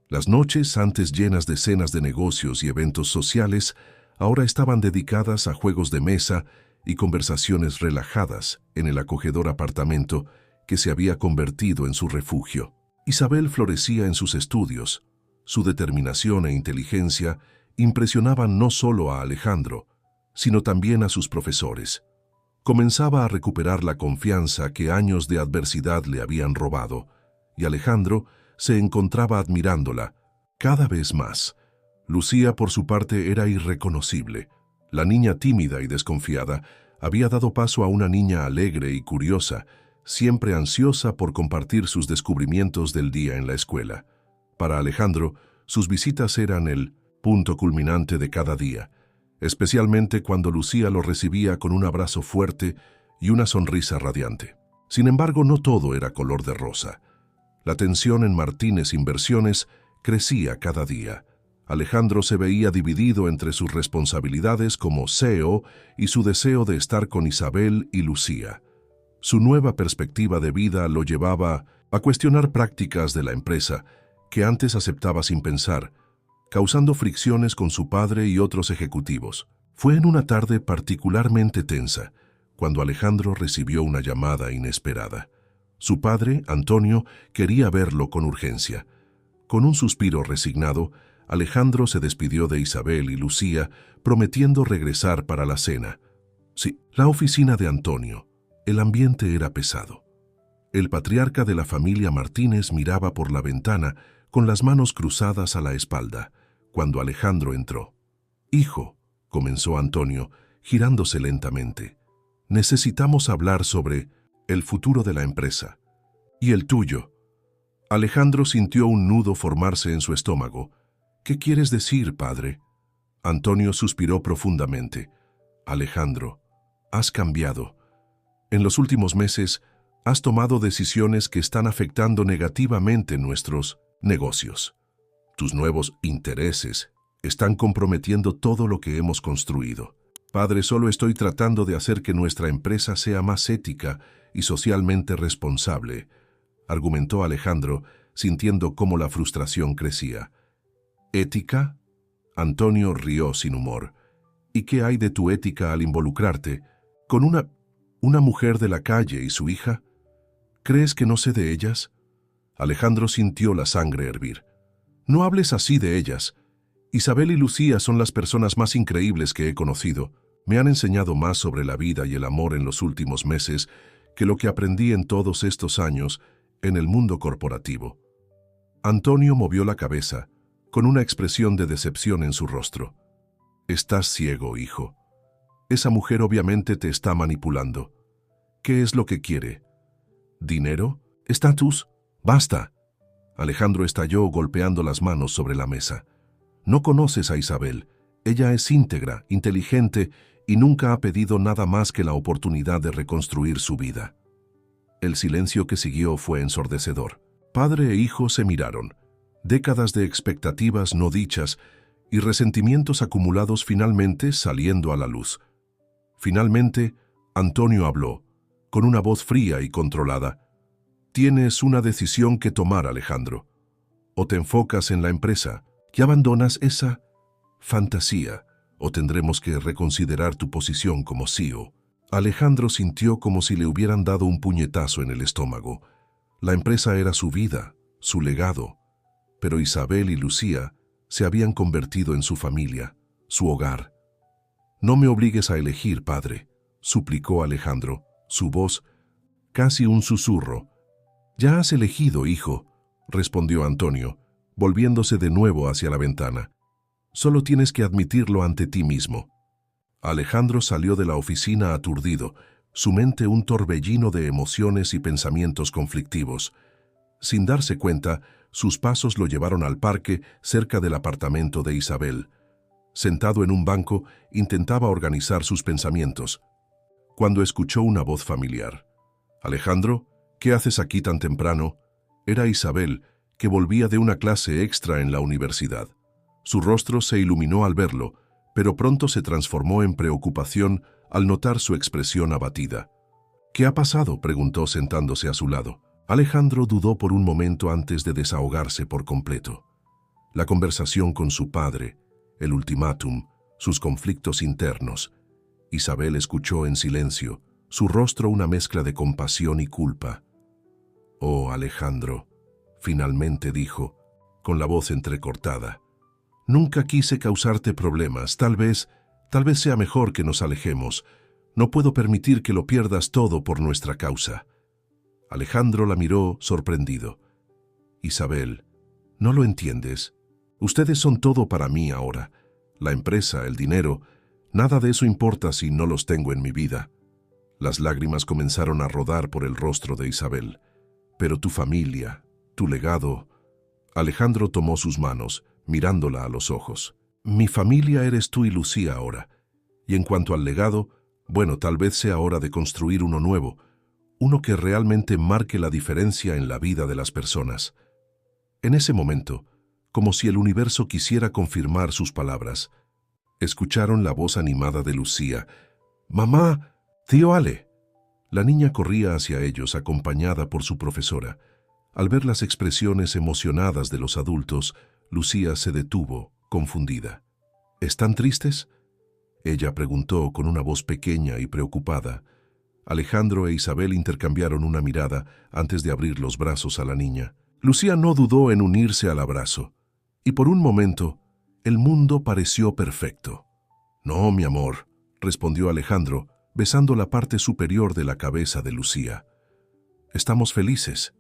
Las noches, antes llenas de cenas de negocios y eventos sociales, ahora estaban dedicadas a juegos de mesa y conversaciones relajadas en el acogedor apartamento que se había convertido en su refugio. Isabel florecía en sus estudios. Su determinación e inteligencia impresionaban no solo a Alejandro, sino también a sus profesores. Comenzaba a recuperar la confianza que años de adversidad le habían robado, y Alejandro se encontraba admirándola cada vez más. Lucía, por su parte, era irreconocible. La niña tímida y desconfiada había dado paso a una niña alegre y curiosa, siempre ansiosa por compartir sus descubrimientos del día en la escuela. Para Alejandro, sus visitas eran el punto culminante de cada día, especialmente cuando Lucía lo recibía con un abrazo fuerte y una sonrisa radiante. Sin embargo, no todo era color de rosa. La tensión en Martínez Inversiones crecía cada día. Alejandro se veía dividido entre sus responsabilidades como CEO y su deseo de estar con Isabel y Lucía. Su nueva perspectiva de vida lo llevaba a cuestionar prácticas de la empresa que antes aceptaba sin pensar, causando fricciones con su padre y otros ejecutivos. Fue en una tarde particularmente tensa cuando Alejandro recibió una llamada inesperada. Su padre, Antonio, quería verlo con urgencia. Con un suspiro resignado, Alejandro se despidió de Isabel y Lucía, prometiendo regresar para la cena. Sí, la oficina de Antonio, El ambiente era pesado. El patriarca de la familia Martínez miraba por la ventana con las manos cruzadas a la espalda, cuando Alejandro entró. «Hijo», comenzó Antonio, girándose lentamente, «necesitamos hablar sobre el futuro de la empresa. ¿Y el tuyo?» Alejandro sintió un nudo formarse en su estómago. «¿Qué quieres decir, padre?» Antonio suspiró profundamente. «Alejandro, has cambiado. En los últimos meses has tomado decisiones que están afectando negativamente nuestros negocios. Tus nuevos intereses están comprometiendo todo lo que hemos construido. Padre, solo estoy tratando de hacer que nuestra empresa sea más ética y socialmente responsable», argumentó Alejandro, sintiendo cómo la frustración crecía. «¿Ética?» Antonio rió sin humor. «¿Y qué hay de tu ética al involucrarte con una mujer de la calle y su hija? ¿Crees que no sé de ellas?» Alejandro sintió la sangre hervir. «No hables así de ellas. Isabel y Lucía son las personas más increíbles que he conocido. Me han enseñado más sobre la vida y el amor en los últimos meses que lo que aprendí en todos estos años en el mundo corporativo». Antonio movió la cabeza, con una expresión de decepción en su rostro. «Estás ciego, hijo. Esa mujer obviamente te está manipulando. ¿Qué es lo que quiere? ¿Dinero? ¿Estatus? ¡Basta!». Alejandro estalló golpeando las manos sobre la mesa. «No conoces a Isabel. Ella es íntegra, inteligente y nunca ha pedido nada más que la oportunidad de reconstruir su vida». El silencio que siguió fue ensordecedor. Padre e hijo se miraron. Décadas de expectativas no dichas y resentimientos acumulados finalmente saliendo a la luz. Finalmente, Antonio habló, con una voz fría y controlada. «Tienes una decisión que tomar, Alejandro. O te enfocas en la empresa y abandonas esa fantasía, o tendremos que reconsiderar tu posición como CEO». Alejandro sintió como si le hubieran dado un puñetazo en el estómago. La empresa era su vida, su legado, pero Isabel y Lucía se habían convertido en su familia, su hogar. «No me obligues a elegir, padre», suplicó Alejandro, su voz casi un susurro. «Ya has elegido, hijo», respondió Antonio, volviéndose de nuevo hacia la ventana. «Solo tienes que admitirlo ante ti mismo». Alejandro salió de la oficina aturdido, su mente un torbellino de emociones y pensamientos conflictivos. Sin darse cuenta, sus pasos lo llevaron al parque cerca del apartamento de Isabel. Sentado en un banco, intentaba organizar sus pensamientos, cuando escuchó una voz familiar. «Alejandro, ¿qué haces aquí tan temprano?». Era Isabel, que volvía de una clase extra en la universidad. Su rostro se iluminó al verlo, pero pronto se transformó en preocupación al notar su expresión abatida. «¿Qué ha pasado?», preguntó sentándose a su lado. Alejandro dudó por un momento antes de desahogarse por completo. La conversación con su padre, el ultimátum, sus conflictos internos. Isabel escuchó en silencio, su rostro una mezcla de compasión y culpa. «Oh, Alejandro», finalmente dijo, con la voz entrecortada. «Nunca quise causarte problemas. Tal vez sea mejor que nos alejemos. No puedo permitir que lo pierdas todo por nuestra causa». Alejandro la miró sorprendido. «Isabel, ¿no lo entiendes? Ustedes son todo para mí ahora. La empresa, el dinero, nada de eso importa si no los tengo en mi vida». Las lágrimas comenzaron a rodar por el rostro de Isabel. «Pero tu familia, tu legado». Alejandro tomó sus manos, mirándola a los ojos. «Mi familia eres tú y Lucía ahora. Y en cuanto al legado, bueno, tal vez sea hora de construir uno nuevo, uno que realmente marque la diferencia en la vida de las personas». En ese momento, como si el universo quisiera confirmar sus palabras, escucharon la voz animada de Lucía. «¡Mamá! ¡Tío Ale!». La niña corría hacia ellos, acompañada por su profesora. Al ver las expresiones emocionadas de los adultos, Lucía se detuvo, confundida. «¿Están tristes?», ella preguntó con una voz pequeña y preocupada. Alejandro e Isabel intercambiaron una mirada antes de abrir los brazos a la niña. Lucía no dudó en unirse al abrazo, y por un momento el mundo pareció perfecto. «No, mi amor», respondió Alejandro, besando la parte superior de la cabeza de Lucía. Estamos felices,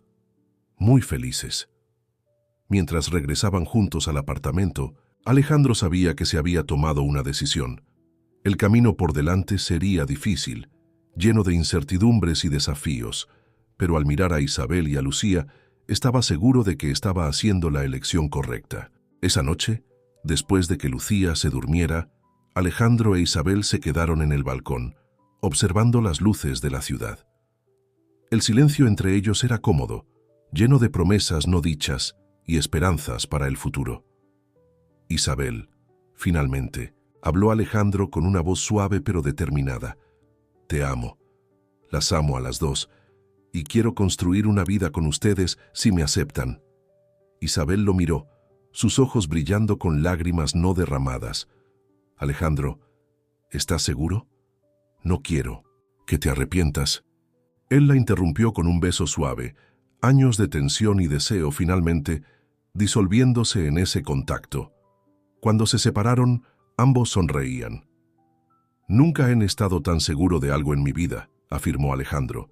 muy felices. Mientras regresaban juntos al apartamento, Alejandro sabía que se había tomado una decisión. El camino por delante sería difícil, lleno de incertidumbres y desafíos, pero al mirar a Isabel y a Lucía, estaba seguro de que estaba haciendo la elección correcta. Esa noche, después de que Lucía se durmiera, Alejandro e Isabel se quedaron en el balcón, observando las luces de la ciudad. El silencio entre ellos era cómodo, lleno de promesas no dichas y esperanzas para el futuro. Isabel, finalmente, habló Alejandro con una voz suave pero determinada. Te amo. Las amo a las dos, y quiero construir una vida con ustedes si me aceptan. Isabel lo miró, sus ojos brillando con lágrimas no derramadas. Alejandro, ¿estás seguro? No quiero que te arrepientas. Él la interrumpió con un beso suave, años de tensión y deseo finalmente disolviéndose en ese contacto. Cuando se separaron, ambos sonreían. Nunca he estado tan seguro de algo en mi vida, afirmó Alejandro.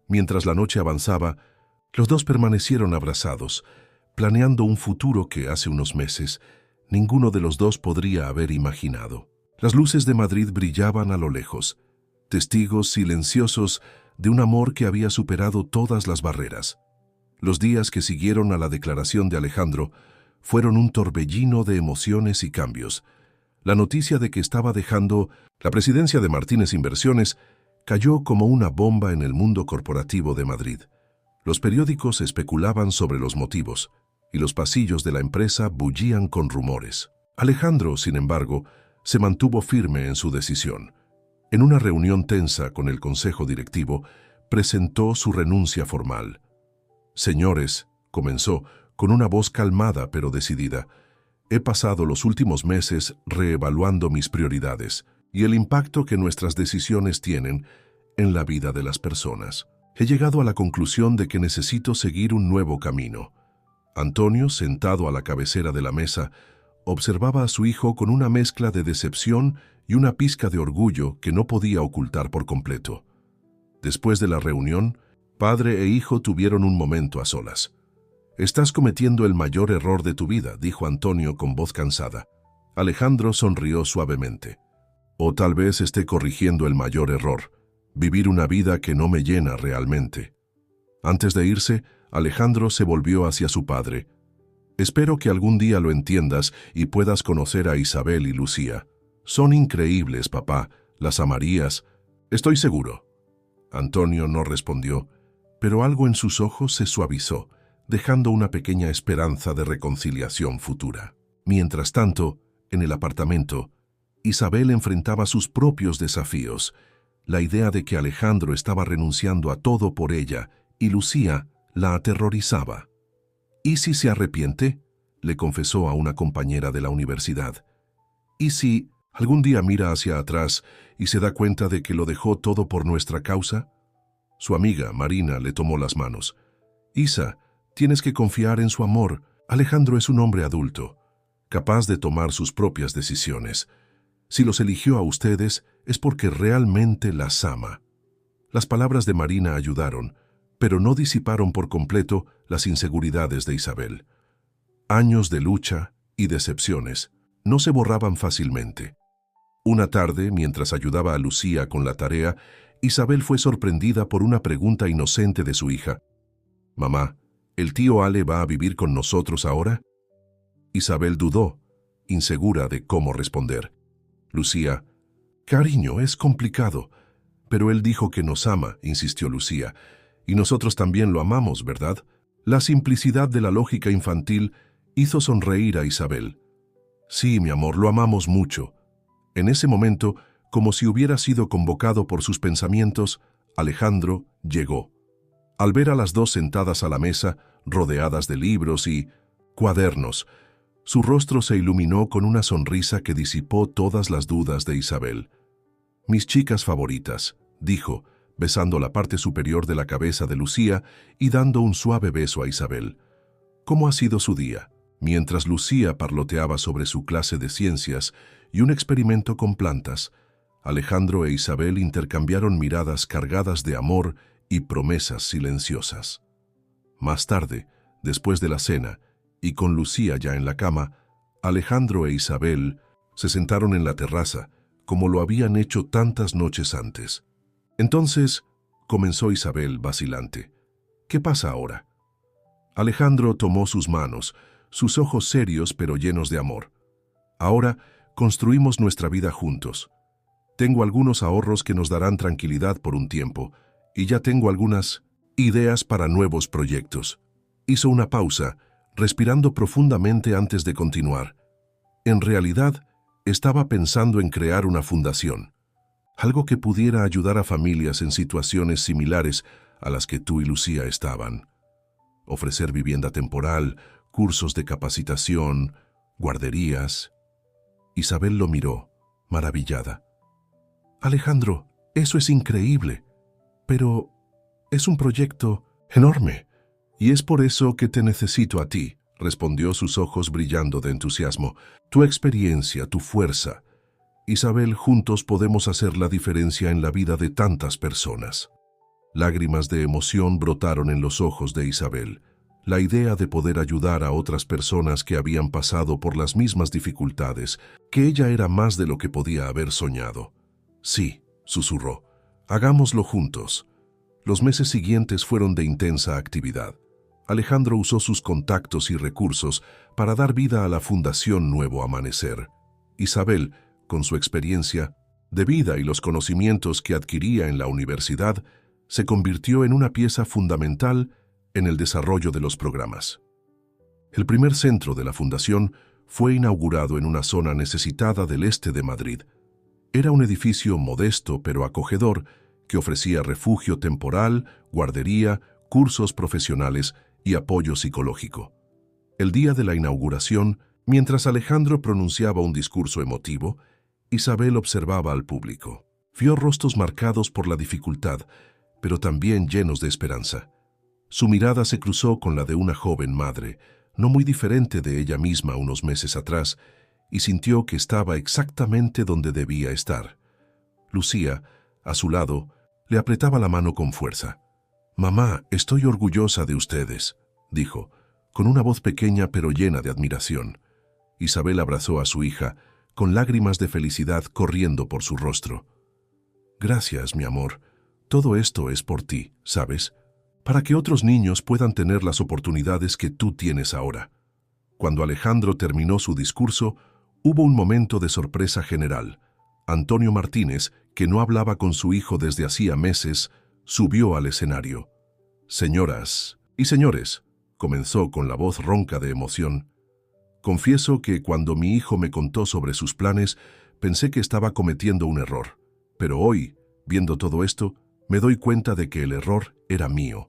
Mientras la noche avanzaba, los dos permanecieron abrazados, planeando un futuro que hace unos meses ninguno de los dos podría haber imaginado. Las luces de Madrid brillaban a lo lejos, testigos silenciosos de un amor que había superado todas las barreras. Los días que siguieron a la declaración de Alejandro fueron un torbellino de emociones y cambios. La noticia de que estaba dejando la presidencia de Martínez Inversiones cayó como una bomba en el mundo corporativo de Madrid. Los periódicos especulaban sobre los motivos, y los pasillos de la empresa bullían con rumores. Alejandro, sin embargo, se mantuvo firme en su decisión. En una reunión tensa con el consejo directivo, presentó su renuncia formal. Señores, comenzó, con una voz calmada pero decidida, he pasado los últimos meses reevaluando mis prioridades y el impacto que nuestras decisiones tienen en la vida de las personas. He llegado a la conclusión de que necesito seguir un nuevo camino. Antonio, sentado a la cabecera de la mesa, observaba a su hijo con una mezcla de decepción y una pizca de orgullo que no podía ocultar por completo. Después de la reunión, padre e hijo tuvieron un momento a solas. «Estás cometiendo el mayor error de tu vida», dijo Antonio con voz cansada. Alejandro sonrió suavemente. «O tal vez esté corrigiendo el mayor error, vivir una vida que no me llena realmente». Antes de irse, Alejandro se volvió hacia su padre. «Espero que algún día lo entiendas y puedas conocer a Isabel y Lucía. Son increíbles, papá, las amarías. Estoy seguro». Antonio no respondió, pero algo en sus ojos se suavizó, dejando una pequeña esperanza de reconciliación futura. Mientras tanto, en el apartamento, Isabel enfrentaba sus propios desafíos. La idea de que Alejandro estaba renunciando a todo por ella y Lucía la aterrorizaba. «¿Y si se arrepiente?», le confesó a una compañera de la universidad. «¿Y si algún día mira hacia atrás y se da cuenta de que lo dejó todo por nuestra causa?». Su amiga, Marina, le tomó las manos. «Isa, tienes que confiar en su amor. Alejandro es un hombre adulto, capaz de tomar sus propias decisiones. Si los eligió a ustedes es porque realmente las ama». Las palabras de Marina ayudaron, pero no disiparon por completo las inseguridades de Isabel. Años de lucha y decepciones no se borraban fácilmente. Una tarde, mientras ayudaba a Lucía con la tarea, Isabel fue sorprendida por una pregunta inocente de su hija. «Mamá, ¿el tío Ale va a vivir con nosotros ahora?». Isabel dudó, insegura de cómo responder. Lucía: «Cariño, es complicado». «Pero él dijo que nos ama», insistió Lucía. «Y nosotros también lo amamos, ¿verdad?». La simplicidad de la lógica infantil hizo sonreír a Isabel. «Sí, mi amor, lo amamos mucho». En ese momento, como si hubiera sido convocado por sus pensamientos, Alejandro llegó. Al ver a las dos sentadas a la mesa, rodeadas de libros y cuadernos, su rostro se iluminó con una sonrisa que disipó todas las dudas de Isabel. «Mis chicas favoritas», dijo, besando la parte superior de la cabeza de Lucía y dando un suave beso a Isabel. «¿Cómo ha sido su día?». Mientras Lucía parloteaba sobre su clase de ciencias y un experimento con plantas, Alejandro e Isabel intercambiaron miradas cargadas de amor y promesas silenciosas. Más tarde, después de la cena, y con Lucía ya en la cama, Alejandro e Isabel se sentaron en la terraza, como lo habían hecho tantas noches antes. Entonces, comenzó Isabel vacilante. ¿Qué pasa ahora? Alejandro tomó sus manos, sus ojos serios pero llenos de amor. Ahora construimos nuestra vida juntos. Tengo algunos ahorros que nos darán tranquilidad por un tiempo, y ya tengo algunas ideas para nuevos proyectos. Hizo una pausa, respirando profundamente antes de continuar. En realidad, estaba pensando en crear una fundación, algo que pudiera ayudar a familias en situaciones similares a las que tú y Lucía estaban. Ofrecer vivienda temporal, cursos de capacitación, guarderías. Isabel lo miró, maravillada. Alejandro, eso es increíble, pero es un proyecto enorme, y es por eso que te necesito a ti, respondió, sus ojos brillando de entusiasmo. Tu experiencia, tu fuerza. Isabel, juntos podemos hacer la diferencia en la vida de tantas personas. Lágrimas de emoción brotaron en los ojos de Isabel. La idea de poder ayudar a otras personas que habían pasado por las mismas dificultades, que ella era más de lo que podía haber soñado. Sí, susurró, hagámoslo juntos. Los meses siguientes fueron de intensa actividad. Alejandro usó sus contactos y recursos para dar vida a la Fundación Nuevo Amanecer. Isabel, con su experiencia de vida y los conocimientos que adquiría en la universidad, se convirtió en una pieza fundamental en el desarrollo de los programas. El primer centro de la Fundación fue inaugurado en una zona necesitada del este de Madrid. Era un edificio modesto pero acogedor que ofrecía refugio temporal, guardería, cursos profesionales y apoyo psicológico. El día de la inauguración, mientras Alejandro pronunciaba un discurso emotivo, Isabel observaba al público. Vio rostros marcados por la dificultad, pero también llenos de esperanza. Su mirada se cruzó con la de una joven madre, no muy diferente de ella misma unos meses atrás, y sintió que estaba exactamente donde debía estar. Lucía, a su lado, le apretaba la mano con fuerza. «Mamá, estoy orgullosa de ustedes», dijo, con una voz pequeña pero llena de admiración. Isabel abrazó a su hija, con lágrimas de felicidad corriendo por su rostro. «Gracias, mi amor. Todo esto es por ti, ¿sabes? Para que otros niños puedan tener las oportunidades que tú tienes ahora». Cuando Alejandro terminó su discurso, hubo un momento de sorpresa general. Antonio Martínez, que no hablaba con su hijo desde hacía meses, subió al escenario. «Señoras y señores», comenzó con la voz ronca de emoción, «confieso que cuando mi hijo me contó sobre sus planes, pensé que estaba cometiendo un error. Pero hoy, viendo todo esto, me doy cuenta de que el error era mío».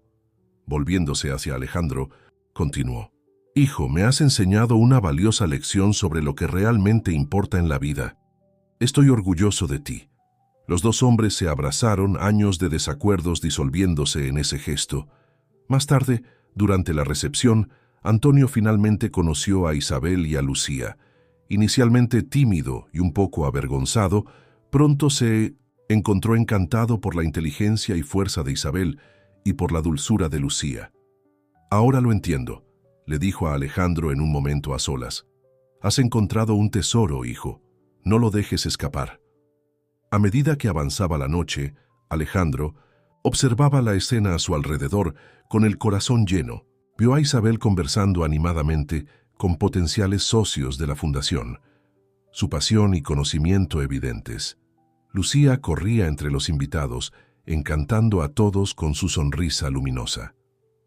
Volviéndose hacia Alejandro, continuó. «Hijo, me has enseñado una valiosa lección sobre lo que realmente importa en la vida. Estoy orgulloso de ti». Los dos hombres se abrazaron, años de desacuerdos disolviéndose en ese gesto. Más tarde, durante la recepción, Antonio finalmente conoció a Isabel y a Lucía. Inicialmente tímido y un poco avergonzado, pronto se encontró encantado por la inteligencia y fuerza de Isabel y por la dulzura de Lucía. «Ahora lo entiendo», le dijo a Alejandro en un momento a solas. «Has encontrado un tesoro, hijo. No lo dejes escapar». A medida que avanzaba la noche, Alejandro observaba la escena a su alrededor con el corazón lleno. Vio a Isabel conversando animadamente con potenciales socios de la fundación, su pasión y conocimiento evidentes. Lucía corría entre los invitados, encantando a todos con su sonrisa luminosa.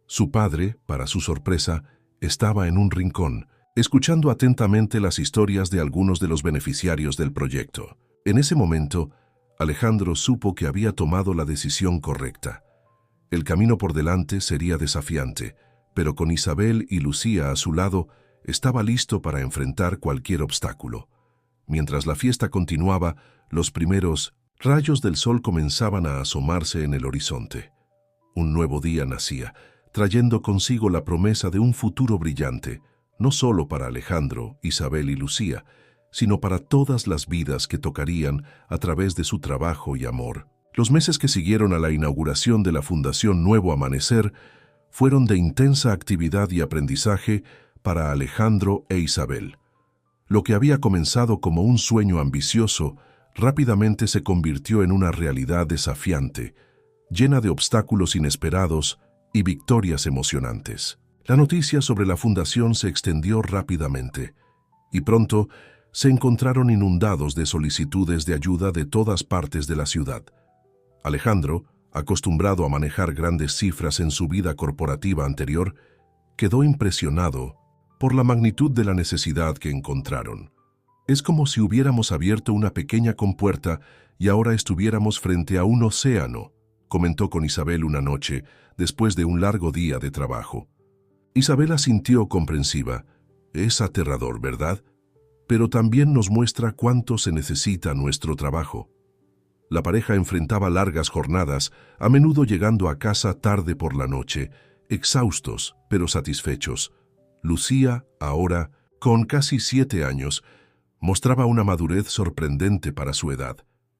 Su padre, para su sorpresa, estaba en un rincón, escuchando atentamente las historias de algunos de los beneficiarios del proyecto. En ese momento, Alejandro supo que había tomado la decisión correcta. El camino por delante sería desafiante, pero con Isabel y Lucía a su lado, estaba listo para enfrentar cualquier obstáculo. Mientras la fiesta continuaba, los primeros rayos del sol comenzaban a asomarse en el horizonte. Un nuevo día nacía, trayendo consigo la promesa de un futuro brillante, no solo para Alejandro, Isabel y Lucía, sino para todas las vidas que tocarían a través de su trabajo y amor. Los meses que siguieron a la inauguración de la Fundación Nuevo Amanecer fueron de intensa actividad y aprendizaje para Alejandro e Isabel. Lo que había comenzado como un sueño ambicioso rápidamente se convirtió en una realidad desafiante, llena de obstáculos inesperados y victorias emocionantes. La noticia sobre la fundación se extendió rápidamente, y pronto se encontraron inundados de solicitudes de ayuda de todas partes de la ciudad. Alejandro, acostumbrado a manejar grandes cifras en su vida corporativa anterior, quedó impresionado por la magnitud de la necesidad que encontraron. Es como si hubiéramos abierto una pequeña compuerta y ahora estuviéramos frente a un océano, comentó con Isabel una noche, después de un largo día de trabajo. Isabel asintió comprensiva. Es aterrador, ¿verdad? Pero también nos muestra cuánto se necesita nuestro trabajo. La pareja enfrentaba largas jornadas, a menudo llegando a casa tarde por la noche, exhaustos pero satisfechos. Lucía, ahora, con casi 7 años, mostraba una madurez sorprendente para su edad,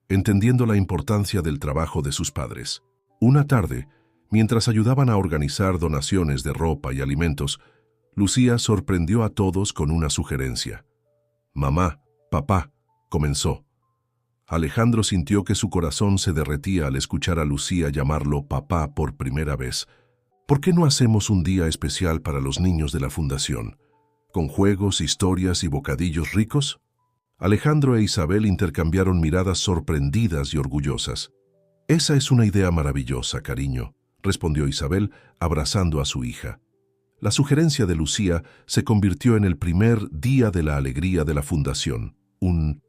entendiendo la importancia del trabajo de sus padres. Una tarde, mientras ayudaban a organizar donaciones de ropa y alimentos, Lucía sorprendió a todos con una sugerencia. «Mamá, papá», comenzó. Alejandro sintió que su corazón se derretía al escuchar a Lucía llamarlo papá por primera vez. «¿Por qué no hacemos un día especial para los niños de la fundación, con juegos, historias y bocadillos ricos?» Alejandro e Isabel intercambiaron miradas sorprendidas y orgullosas. «Esa es una idea maravillosa, cariño», respondió Isabel, abrazando a su hija. La sugerencia de Lucía se convirtió en el primer Día de la Alegría de la Fundación, un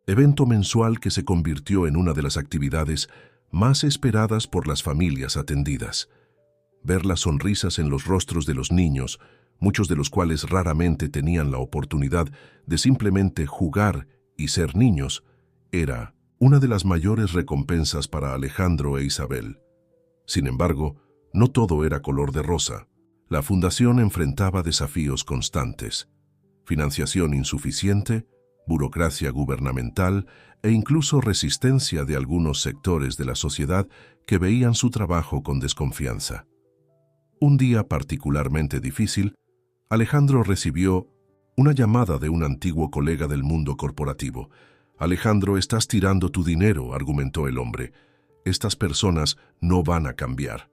evento mensual que se convirtió en una de las actividades más esperadas por las familias atendidas. Ver las sonrisas en los rostros de los niños, muchos de los cuales raramente tenían la oportunidad de simplemente jugar y ser niños, era una de las mayores recompensas para Alejandro e Isabel. Sin embargo, no todo era color de rosa. La fundación enfrentaba desafíos constantes: financiación insuficiente, burocracia gubernamental e incluso resistencia de algunos sectores de la sociedad que veían su trabajo con desconfianza. Un día particularmente difícil, Alejandro recibió una llamada de un antiguo colega del mundo corporativo. «Alejandro, estás tirando tu dinero», argumentó el hombre. «Estas personas no van a cambiar.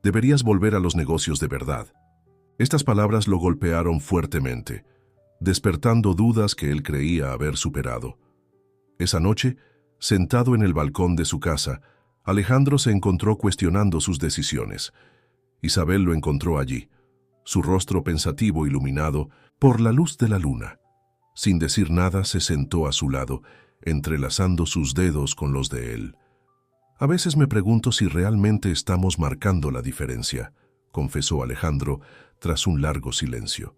Deberías volver a los negocios de verdad». Estas palabras lo golpearon fuertemente, despertando dudas que él creía haber superado. Esa noche, sentado en el balcón de su casa, Alejandro se encontró cuestionando sus decisiones. Isabel lo encontró allí, su rostro pensativo iluminado por la luz de la luna. Sin decir nada, se sentó a su lado, entrelazando sus dedos con los de él. «A veces me pregunto si realmente estamos marcando la diferencia», confesó Alejandro tras un largo silencio.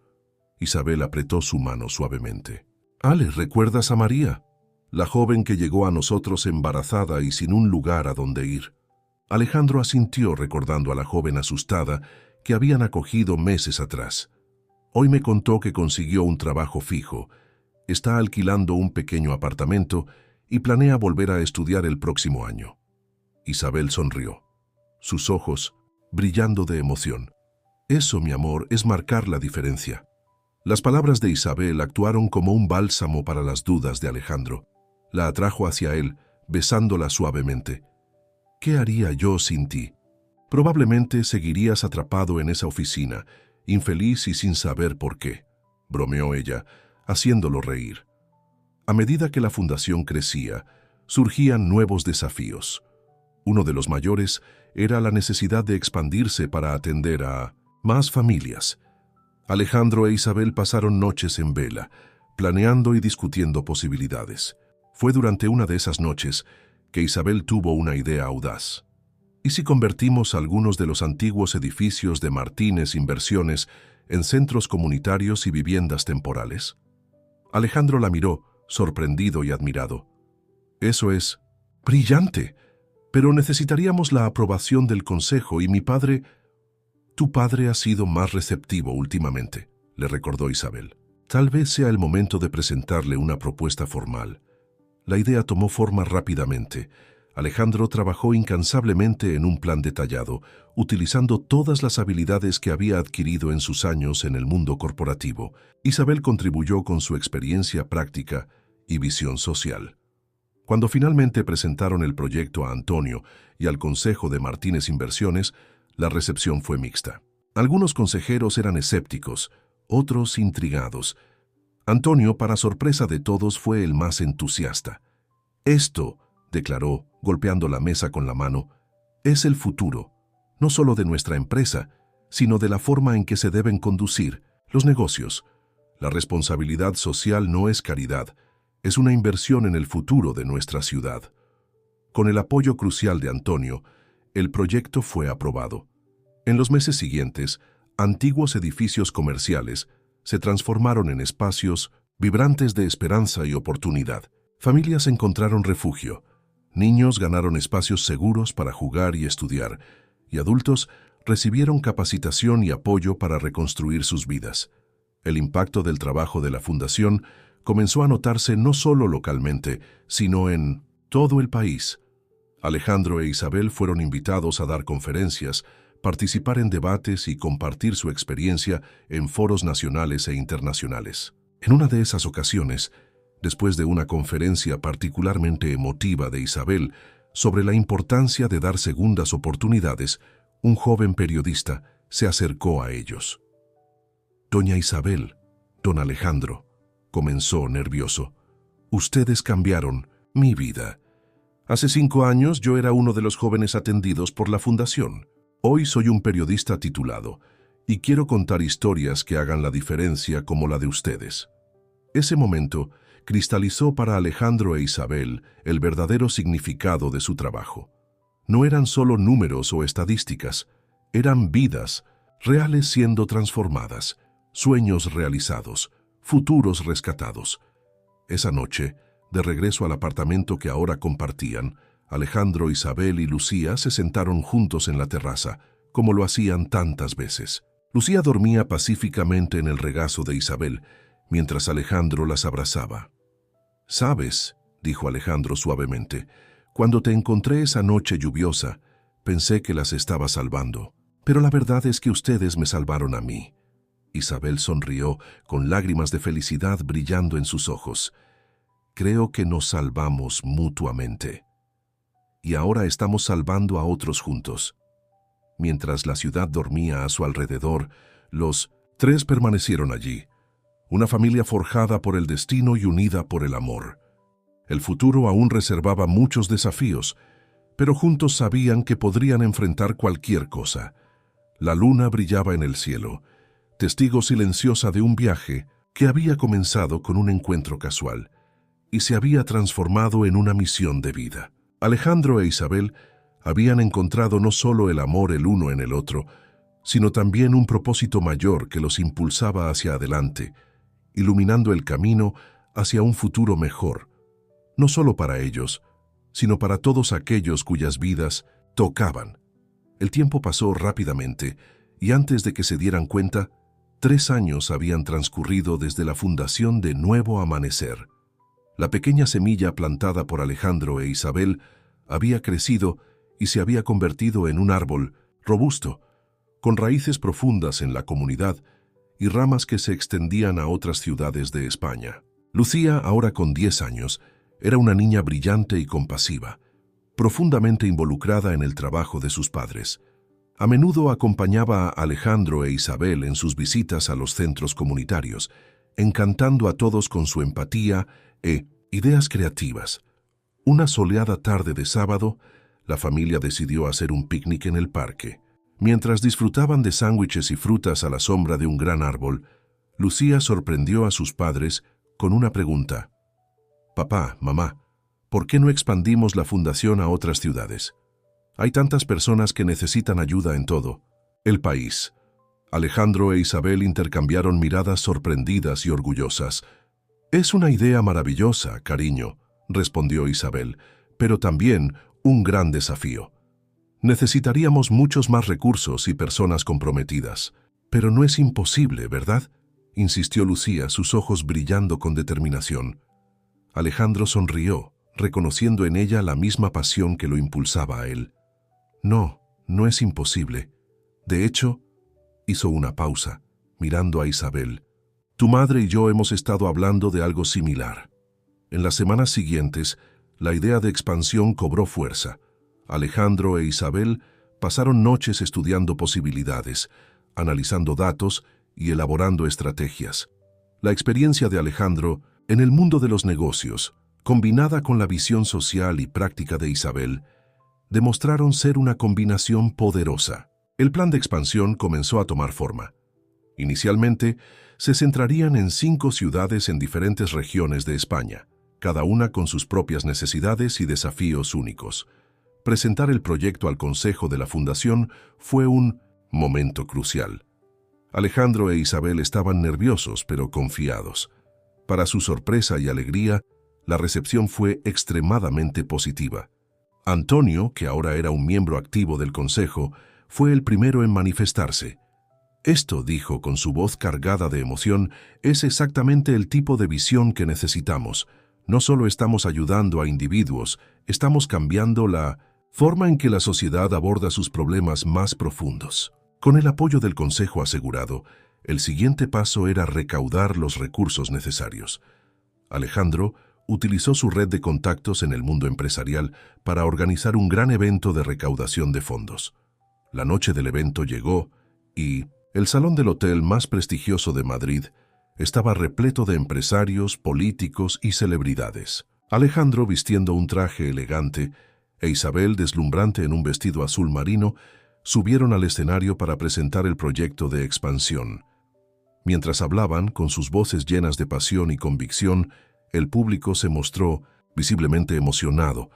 Isabel apretó su mano suavemente. «Ale, ¿recuerdas a María? La joven que llegó a nosotros embarazada y sin un lugar a donde ir». Alejandro asintió recordando a la joven asustada que habían acogido meses atrás. Hoy me contó que consiguió un trabajo fijo, está alquilando un pequeño apartamento y planea volver a estudiar el próximo año. Isabel sonrió, sus ojos brillando de emoción. «Eso, mi amor, es marcar la diferencia». Las palabras de Isabel actuaron como un bálsamo para las dudas de Alejandro. La atrajo hacia él, besándola suavemente. «¿Qué haría yo sin ti? Probablemente seguirías atrapado en esa oficina, infeliz y sin saber por qué», bromeó ella, haciéndolo reír. A medida que la fundación crecía, surgían nuevos desafíos. Uno de los mayores era la necesidad de expandirse para atender a más familias. Alejandro e Isabel pasaron noches en vela, planeando y discutiendo posibilidades. Fue durante una de esas noches que Isabel tuvo una idea audaz. ¿Y si convertimos algunos de los antiguos edificios de Martínez Inversiones en centros comunitarios y viviendas temporales? Alejandro la miró, sorprendido y admirado. «Eso es brillante, pero necesitaríamos la aprobación del consejo y mi padre...» «Tu padre ha sido más receptivo últimamente», le recordó Isabel. Tal vez sea el momento de presentarle una propuesta formal. La idea tomó forma rápidamente. Alejandro trabajó incansablemente en un plan detallado, utilizando todas las habilidades que había adquirido en sus años en el mundo corporativo. Isabel contribuyó con su experiencia práctica y visión social. Cuando finalmente presentaron el proyecto a Antonio y al Consejo de Martínez Inversiones, la recepción fue mixta. Algunos consejeros eran escépticos, otros intrigados. Antonio, para sorpresa de todos, fue el más entusiasta. Esto, declaró, golpeando la mesa con la mano, es el futuro, no solo de nuestra empresa, sino de la forma en que se deben conducir los negocios. La responsabilidad social no es caridad, es una inversión en el futuro de nuestra ciudad. Con el apoyo crucial de Antonio, el proyecto fue aprobado. En los meses siguientes, antiguos edificios comerciales se transformaron en espacios vibrantes de esperanza y oportunidad. Familias encontraron refugio, niños ganaron espacios seguros para jugar y estudiar, y adultos recibieron capacitación y apoyo para reconstruir sus vidas. El impacto del trabajo de la Fundación comenzó a notarse no solo localmente, sino en todo el país. Alejandro e Isabel fueron invitados a dar conferencias, participar en debates y compartir su experiencia en foros nacionales e internacionales. En una de esas ocasiones, después de una conferencia particularmente emotiva de Isabel sobre la importancia de dar segundas oportunidades, un joven periodista se acercó a ellos. «Doña Isabel, don Alejandro», comenzó nervioso, «ustedes cambiaron mi vida. Hace 5 años yo era uno de los jóvenes atendidos por la Fundación. Hoy soy un periodista titulado y quiero contar historias que hagan la diferencia como la de ustedes». Ese momento cristalizó para Alejandro e Isabel el verdadero significado de su trabajo. No eran solo números o estadísticas, eran vidas reales siendo transformadas, sueños realizados, futuros rescatados. Esa noche, de regreso al apartamento que ahora compartían, Alejandro, Isabel y Lucía se sentaron juntos en la terraza, como lo hacían tantas veces. Lucía dormía pacíficamente en el regazo de Isabel, mientras Alejandro las abrazaba. «¿Sabes?», dijo Alejandro suavemente, «cuando te encontré esa noche lluviosa, pensé que las estaba salvando. Pero la verdad es que ustedes me salvaron a mí». Isabel sonrió, con lágrimas de felicidad brillando en sus ojos. «Creo que nos salvamos mutuamente. Y ahora estamos salvando a otros juntos». Mientras la ciudad dormía a su alrededor, los 3 permanecieron allí, una familia forjada por el destino y unida por el amor. El futuro aún reservaba muchos desafíos, pero juntos sabían que podrían enfrentar cualquier cosa. La luna brillaba en el cielo, testigo silenciosa de un viaje que había comenzado con un encuentro casual y se había transformado en una misión de vida. Alejandro e Isabel habían encontrado no solo el amor el uno en el otro, sino también un propósito mayor que los impulsaba hacia adelante, iluminando el camino hacia un futuro mejor, no solo para ellos, sino para todos aquellos cuyas vidas tocaban. El tiempo pasó rápidamente y antes de que se dieran cuenta, 3 años habían transcurrido desde la fundación de Nuevo Amanecer. La pequeña semilla plantada por Alejandro e Isabel había crecido y se había convertido en un árbol robusto, con raíces profundas en la comunidad y ramas que se extendían a otras ciudades de España. Lucía, ahora con 10 años, era una niña brillante y compasiva, profundamente involucrada en el trabajo de sus padres. A menudo acompañaba a Alejandro e Isabel en sus visitas a los centros comunitarios, encantando a todos con su empatía e ideas creativas. Una soleada tarde de sábado, la familia decidió hacer un picnic en el parque. Mientras disfrutaban de sándwiches y frutas a la sombra de un gran árbol, Lucía sorprendió a sus padres con una pregunta. «Papá, mamá, ¿por qué no expandimos la fundación a otras ciudades? Hay tantas personas que necesitan ayuda en todo el país». Alejandro e Isabel intercambiaron miradas sorprendidas y orgullosas. «Es una idea maravillosa, cariño», respondió Isabel, «pero también un gran desafío. Necesitaríamos muchos más recursos y personas comprometidas. Pero no es imposible, ¿verdad?». insistió Lucía, sus ojos brillando con determinación. Alejandro sonrió, reconociendo en ella la misma pasión que lo impulsaba a él. No, no es imposible. De hecho, hizo una pausa, mirando a Isabel. Tu madre y yo hemos estado hablando de algo similar. En las semanas siguientes, la idea de expansión cobró fuerza. Alejandro e Isabel pasaron noches estudiando posibilidades, analizando datos y elaborando estrategias. La experiencia de Alejandro en el mundo de los negocios, combinada con la visión social y práctica de Isabel, demostraron ser una combinación poderosa. El plan de expansión comenzó a tomar forma. Inicialmente, se centrarían en 5 ciudades en diferentes regiones de España, cada una con sus propias necesidades y desafíos únicos. Presentar el proyecto al Consejo de la Fundación fue un momento crucial. Alejandro e Isabel estaban nerviosos pero confiados. Para su sorpresa y alegría, la recepción fue extremadamente positiva. Antonio, que ahora era un miembro activo del Consejo, fue el primero en manifestarse. Esto, dijo con su voz cargada de emoción, es exactamente el tipo de visión que necesitamos. No solo estamos ayudando a individuos, estamos cambiando la forma en que la sociedad aborda sus problemas más profundos. Con el apoyo del Consejo asegurado, el siguiente paso era recaudar los recursos necesarios. Alejandro utilizó su red de contactos en el mundo empresarial para organizar un gran evento de recaudación de fondos. La noche del evento llegó y el salón del hotel más prestigioso de Madrid estaba repleto de empresarios, políticos y celebridades. Alejandro, vistiendo un traje elegante, e Isabel, deslumbrante en un vestido azul marino, subieron al escenario para presentar el proyecto de expansión. Mientras hablaban, con sus voces llenas de pasión y convicción, el público se mostró visiblemente emocionado.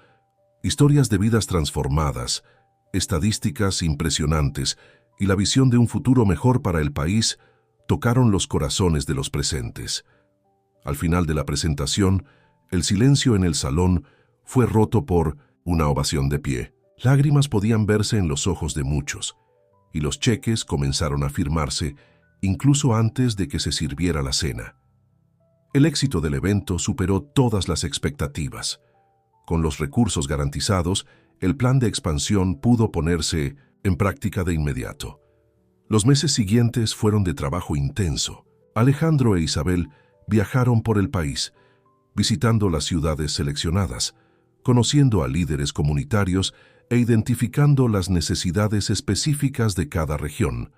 Historias de vidas transformadas, estadísticas impresionantes y la visión de un futuro mejor para el país tocaron los corazones de los presentes. Al final de la presentación, el silencio en el salón fue roto por una ovación de pie. Lágrimas podían verse en los ojos de muchos, y los cheques comenzaron a firmarse incluso antes de que se sirviera la cena. El éxito del evento superó todas las expectativas. Con los recursos garantizados, el plan de expansión pudo ponerse en práctica de inmediato. Los meses siguientes fueron de trabajo intenso. Alejandro e Isabel viajaron por el país, visitando las ciudades seleccionadas, conociendo a líderes comunitarios e identificando las necesidades específicas de cada región.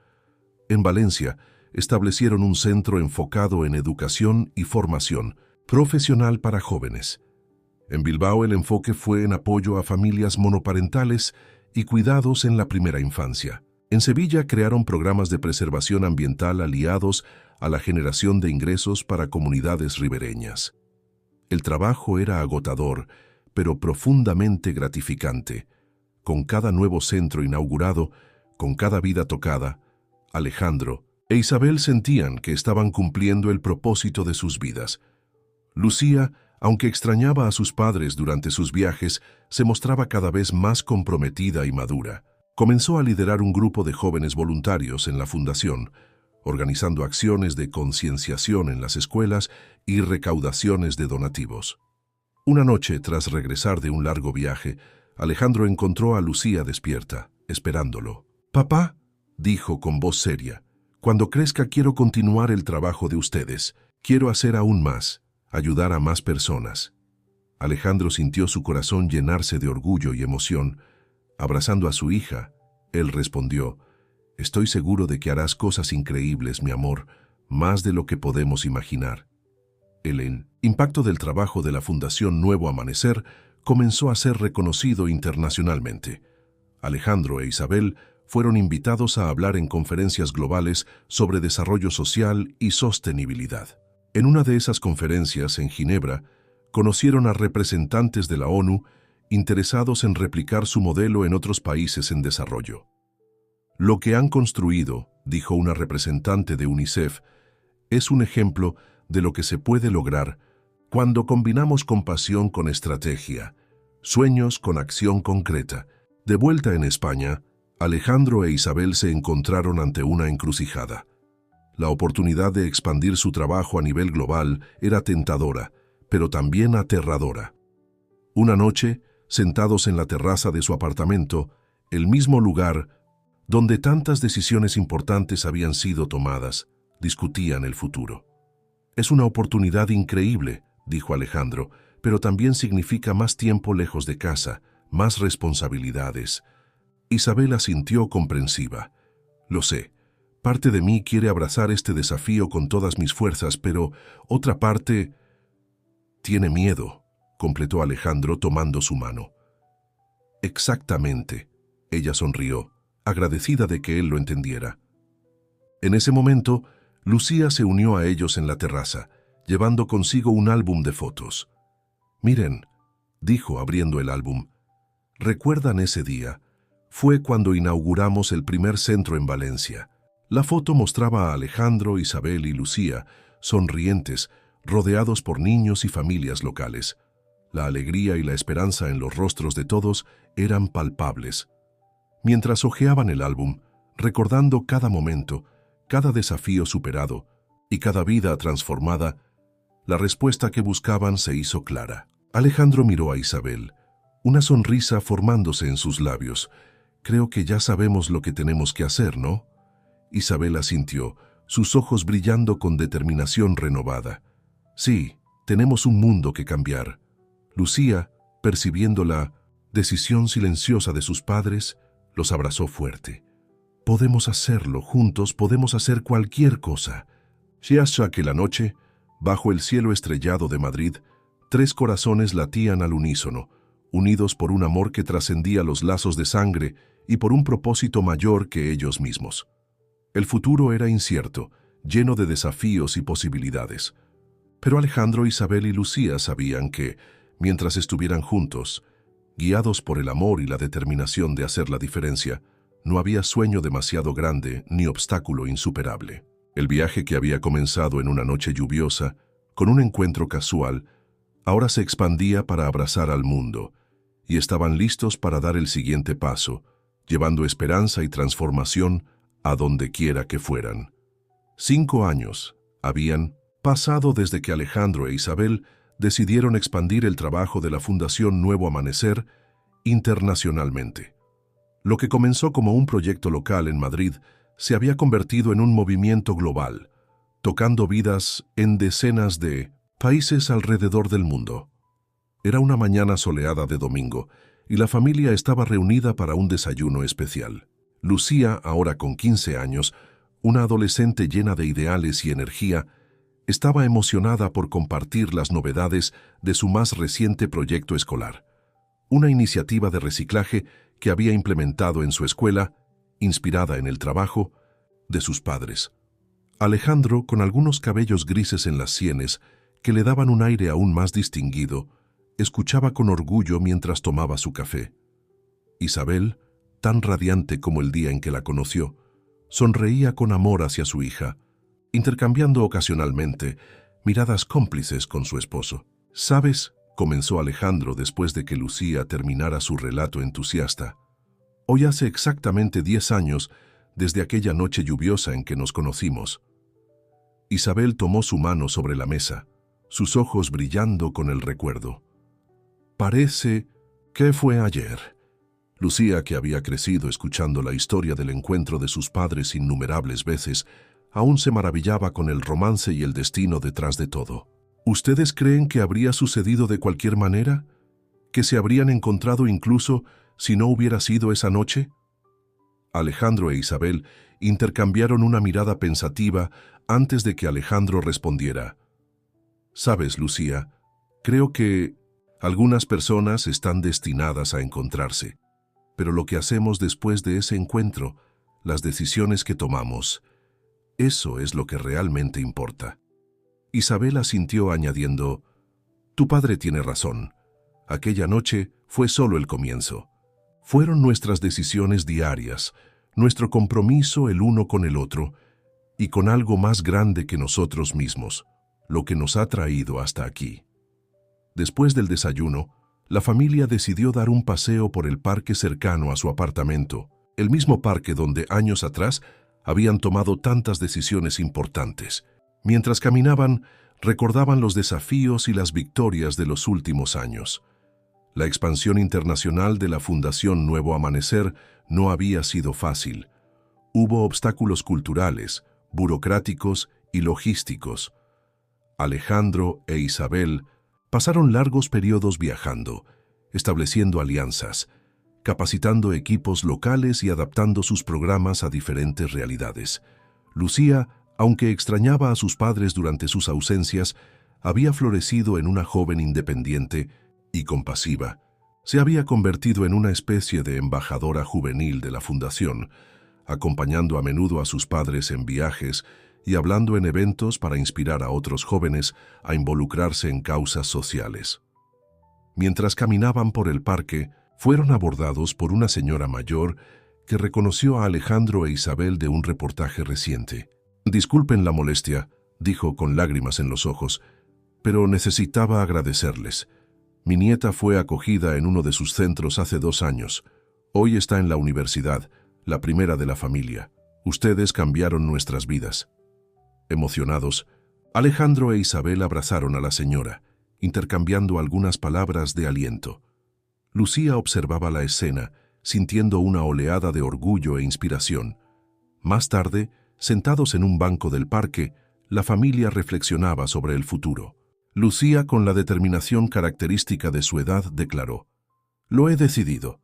En Valencia, establecieron un centro enfocado en educación y formación profesional para jóvenes. En Bilbao, el enfoque fue en apoyo a familias monoparentales y cuidados en la primera infancia. En Sevilla crearon programas de preservación ambiental aliados a la generación de ingresos para comunidades ribereñas. El trabajo era agotador, pero profundamente gratificante. Con cada nuevo centro inaugurado, con cada vida tocada, Alejandro e Isabel sentían que estaban cumpliendo el propósito de sus vidas. Lucía, aunque extrañaba a sus padres durante sus viajes, se mostraba cada vez más comprometida y madura. Comenzó a liderar un grupo de jóvenes voluntarios en la fundación, organizando acciones de concienciación en las escuelas y recaudaciones de donativos. Una noche, tras regresar de un largo viaje, Alejandro encontró a Lucía despierta, esperándolo. «Papá», dijo con voz seria, «cuando crezca quiero continuar el trabajo de ustedes. Quiero hacer aún más, ayudar a más personas». Alejandro sintió su corazón llenarse de orgullo y emoción. Abrazando a su hija, él respondió, «Estoy seguro de que harás cosas increíbles, mi amor, más de lo que podemos imaginar». El impacto del trabajo de la Fundación Nuevo Amanecer comenzó a ser reconocido internacionalmente. Alejandro e Isabel fueron invitados a hablar en conferencias globales sobre desarrollo social y sostenibilidad. En una de esas conferencias, en Ginebra, conocieron a representantes de la ONU interesados en replicar su modelo en otros países en desarrollo. «Lo que han construido», dijo una representante de UNICEF, «es un ejemplo de lo que se puede lograr cuando combinamos compasión con estrategia, sueños con acción concreta». De vuelta en España, Alejandro e Isabel se encontraron ante una encrucijada. La oportunidad de expandir su trabajo a nivel global era tentadora, pero también aterradora. Una noche, sentados en la terraza de su apartamento, el mismo lugar donde tantas decisiones importantes habían sido tomadas, discutían el futuro. «Es una oportunidad increíble», dijo Alejandro, «pero también significa más tiempo lejos de casa, más responsabilidades». Isabel asintió comprensiva. «Lo sé. Parte de mí quiere abrazar este desafío con todas mis fuerzas, pero otra parte tiene miedo», completó Alejandro tomando su mano. «Exactamente», ella sonrió, agradecida de que él lo entendiera. En ese momento, Lucía se unió a ellos en la terraza, llevando consigo un álbum de fotos. «Miren», dijo abriendo el álbum, «¿recuerdan ese día? Fue cuando inauguramos el primer centro en Valencia». La foto mostraba a Alejandro, Isabel y Lucía, sonrientes, rodeados por niños y familias locales. La alegría y la esperanza en los rostros de todos eran palpables. Mientras hojeaban el álbum, recordando cada momento, cada desafío superado y cada vida transformada, la respuesta que buscaban se hizo clara. Alejandro miró a Isabel, una sonrisa formándose en sus labios. «Creo que ya sabemos lo que tenemos que hacer, ¿no?». Isabel asintió, sus ojos brillando con determinación renovada. «Sí, tenemos un mundo que cambiar». Lucía, percibiendo la decisión silenciosa de sus padres, los abrazó fuerte. «Podemos hacerlo, juntos podemos hacer cualquier cosa». Y hasta que la noche, bajo el cielo estrellado de Madrid, 3 corazones latían al unísono, unidos por un amor que trascendía los lazos de sangre y por un propósito mayor que ellos mismos. El futuro era incierto, lleno de desafíos y posibilidades. Pero Alejandro, Isabel y Lucía sabían que, mientras estuvieran juntos, guiados por el amor y la determinación de hacer la diferencia, no había sueño demasiado grande ni obstáculo insuperable. El viaje que había comenzado en una noche lluviosa, con un encuentro casual, ahora se expandía para abrazar al mundo, y estaban listos para dar el siguiente paso, llevando esperanza y transformación a donde quiera que fueran. 5 años habían pasado desde que Alejandro e Isabel decidieron expandir el trabajo de la Fundación Nuevo Amanecer internacionalmente. Lo que comenzó como un proyecto local en Madrid se había convertido en un movimiento global, tocando vidas en decenas de países alrededor del mundo. Era una mañana soleada de domingo y la familia estaba reunida para un desayuno especial. Lucía, ahora con 15 años, una adolescente llena de ideales y energía, estaba emocionada por compartir las novedades de su más reciente proyecto escolar, una iniciativa de reciclaje que había implementado en su escuela, inspirada en el trabajo de sus padres. Alejandro, con algunos cabellos grises en las sienes que le daban un aire aún más distinguido, escuchaba con orgullo mientras tomaba su café. Isabel, tan radiante como el día en que la conoció, sonreía con amor hacia su hija, intercambiando ocasionalmente miradas cómplices con su esposo. «¿Sabes?», comenzó Alejandro después de que Lucía terminara su relato entusiasta. «Hoy hace exactamente 10 años desde aquella noche lluviosa en que nos conocimos». Isabel tomó su mano sobre la mesa, sus ojos brillando con el recuerdo. «Parece que fue ayer». Lucía, que había crecido escuchando la historia del encuentro de sus padres innumerables veces, aún se maravillaba con el romance y el destino detrás de todo. «¿Ustedes creen que habría sucedido de cualquier manera? ¿Que se habrían encontrado incluso si no hubiera sido esa noche?» Alejandro e Isabel intercambiaron una mirada pensativa antes de que Alejandro respondiera. «Sabes, Lucía, creo que algunas personas están destinadas a encontrarse. Pero lo que hacemos después de ese encuentro, las decisiones que tomamos, eso es lo que realmente importa». Isabel asintió añadiendo, «Tu padre tiene razón. Aquella noche fue solo el comienzo. Fueron nuestras decisiones diarias, nuestro compromiso el uno con el otro y con algo más grande que nosotros mismos, lo que nos ha traído hasta aquí». Después del desayuno, la familia decidió dar un paseo por el parque cercano a su apartamento, el mismo parque donde años atrás habían tomado tantas decisiones importantes. Mientras caminaban, recordaban los desafíos y las victorias de los últimos años. La expansión internacional de la Fundación Nuevo Amanecer no había sido fácil. Hubo obstáculos culturales, burocráticos y logísticos. Alejandro e Isabel pasaron largos periodos viajando, estableciendo alianzas, capacitando equipos locales y adaptando sus programas a diferentes realidades. Lucía, aunque extrañaba a sus padres durante sus ausencias, había florecido en una joven independiente y compasiva. Se había convertido en una especie de embajadora juvenil de la Fundación, acompañando a menudo a sus padres en viajes y hablando en eventos para inspirar a otros jóvenes a involucrarse en causas sociales. Mientras caminaban por el parque, fueron abordados por una señora mayor que reconoció a Alejandro e Isabel de un reportaje reciente. «Disculpen la molestia», dijo con lágrimas en los ojos, «pero necesitaba agradecerles. Mi nieta fue acogida en uno de sus centros hace 2 años. Hoy está en la universidad, la primera de la familia. Ustedes cambiaron nuestras vidas». Emocionados, Alejandro e Isabel abrazaron a la señora, intercambiando algunas palabras de aliento. Lucía observaba la escena, sintiendo una oleada de orgullo e inspiración. Más tarde, sentados en un banco del parque, la familia reflexionaba sobre el futuro. Lucía, con la determinación característica de su edad, declaró: «Lo he decidido.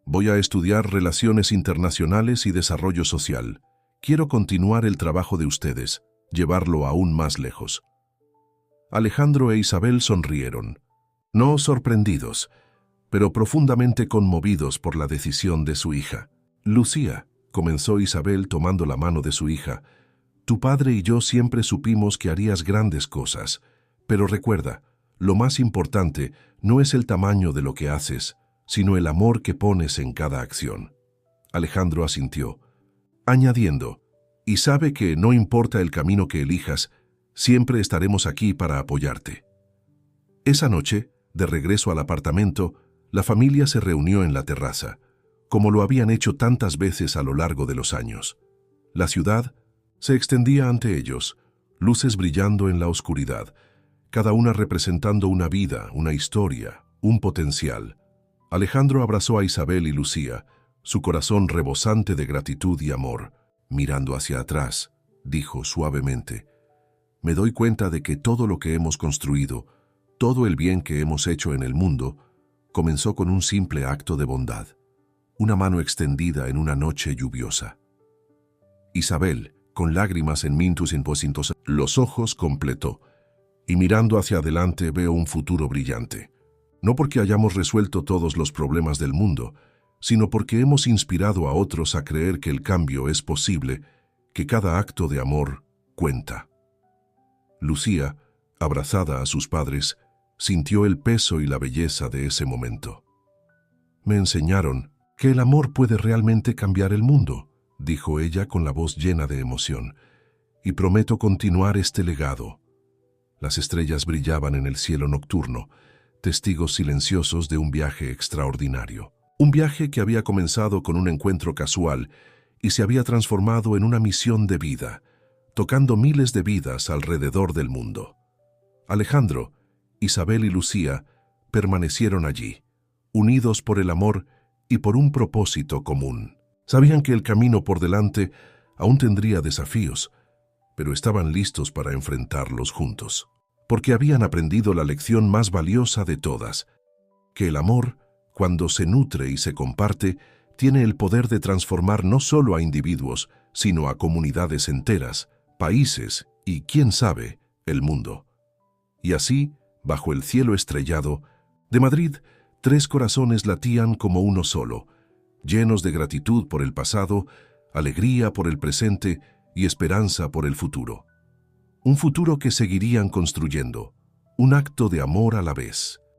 Voy a estudiar Relaciones Internacionales y Desarrollo Social. Quiero continuar el trabajo de ustedes, llevarlo aún más lejos». Alejandro e Isabel sonrieron, no sorprendidos, pero profundamente conmovidos por la decisión de su hija. «Lucía», comenzó Isabel tomando la mano de su hija, «tu padre y yo siempre supimos que harías grandes cosas, pero recuerda, lo más importante no es el tamaño de lo que haces, sino el amor que pones en cada acción». Alejandro asintió, añadiendo: «Y sabe que no importa el camino que elijas, siempre estaremos aquí para apoyarte». Esa noche, de regreso al apartamento, la familia se reunió en la terraza, como lo habían hecho tantas veces a lo largo de los años. La ciudad se extendía ante ellos, luces brillando en la oscuridad, cada una representando una vida, una historia, un potencial. Alejandro abrazó a Isabel y Lucía, su corazón rebosante de gratitud y amor. Mirando hacia atrás, dijo suavemente: «Me doy cuenta de que todo lo que hemos construido, todo el bien que hemos hecho en el mundo, comenzó con un simple acto de bondad, una mano extendida en una noche lluviosa». Isabel, con lágrimas en mintus imposintos, los ojos completó: «Y mirando hacia adelante veo un futuro brillante. No porque hayamos resuelto todos los problemas del mundo, sino porque hemos inspirado a otros a creer que el cambio es posible, que cada acto de amor cuenta». Lucía, abrazada a sus padres, sintió el peso y la belleza de ese momento. «Me enseñaron que el amor puede realmente cambiar el mundo», dijo ella con la voz llena de emoción, «y prometo continuar este legado». Las estrellas brillaban en el cielo nocturno, testigos silenciosos de un viaje extraordinario. Un viaje que había comenzado con un encuentro casual y se había transformado en una misión de vida, tocando miles de vidas alrededor del mundo. Alejandro, Isabel y Lucía permanecieron allí, unidos por el amor y por un propósito común. Sabían que el camino por delante aún tendría desafíos, pero estaban listos para enfrentarlos juntos, porque habían aprendido la lección más valiosa de todas, que el amor, cuando se nutre y se comparte, tiene el poder de transformar no solo a individuos, sino a comunidades enteras, países y, quién sabe, el mundo. Y así, bajo el cielo estrellado, de Madrid, 3 corazones latían como uno solo, llenos de gratitud por el pasado, alegría por el presente y esperanza por el futuro. Un futuro que seguirían construyendo, un acto de amor a la vez.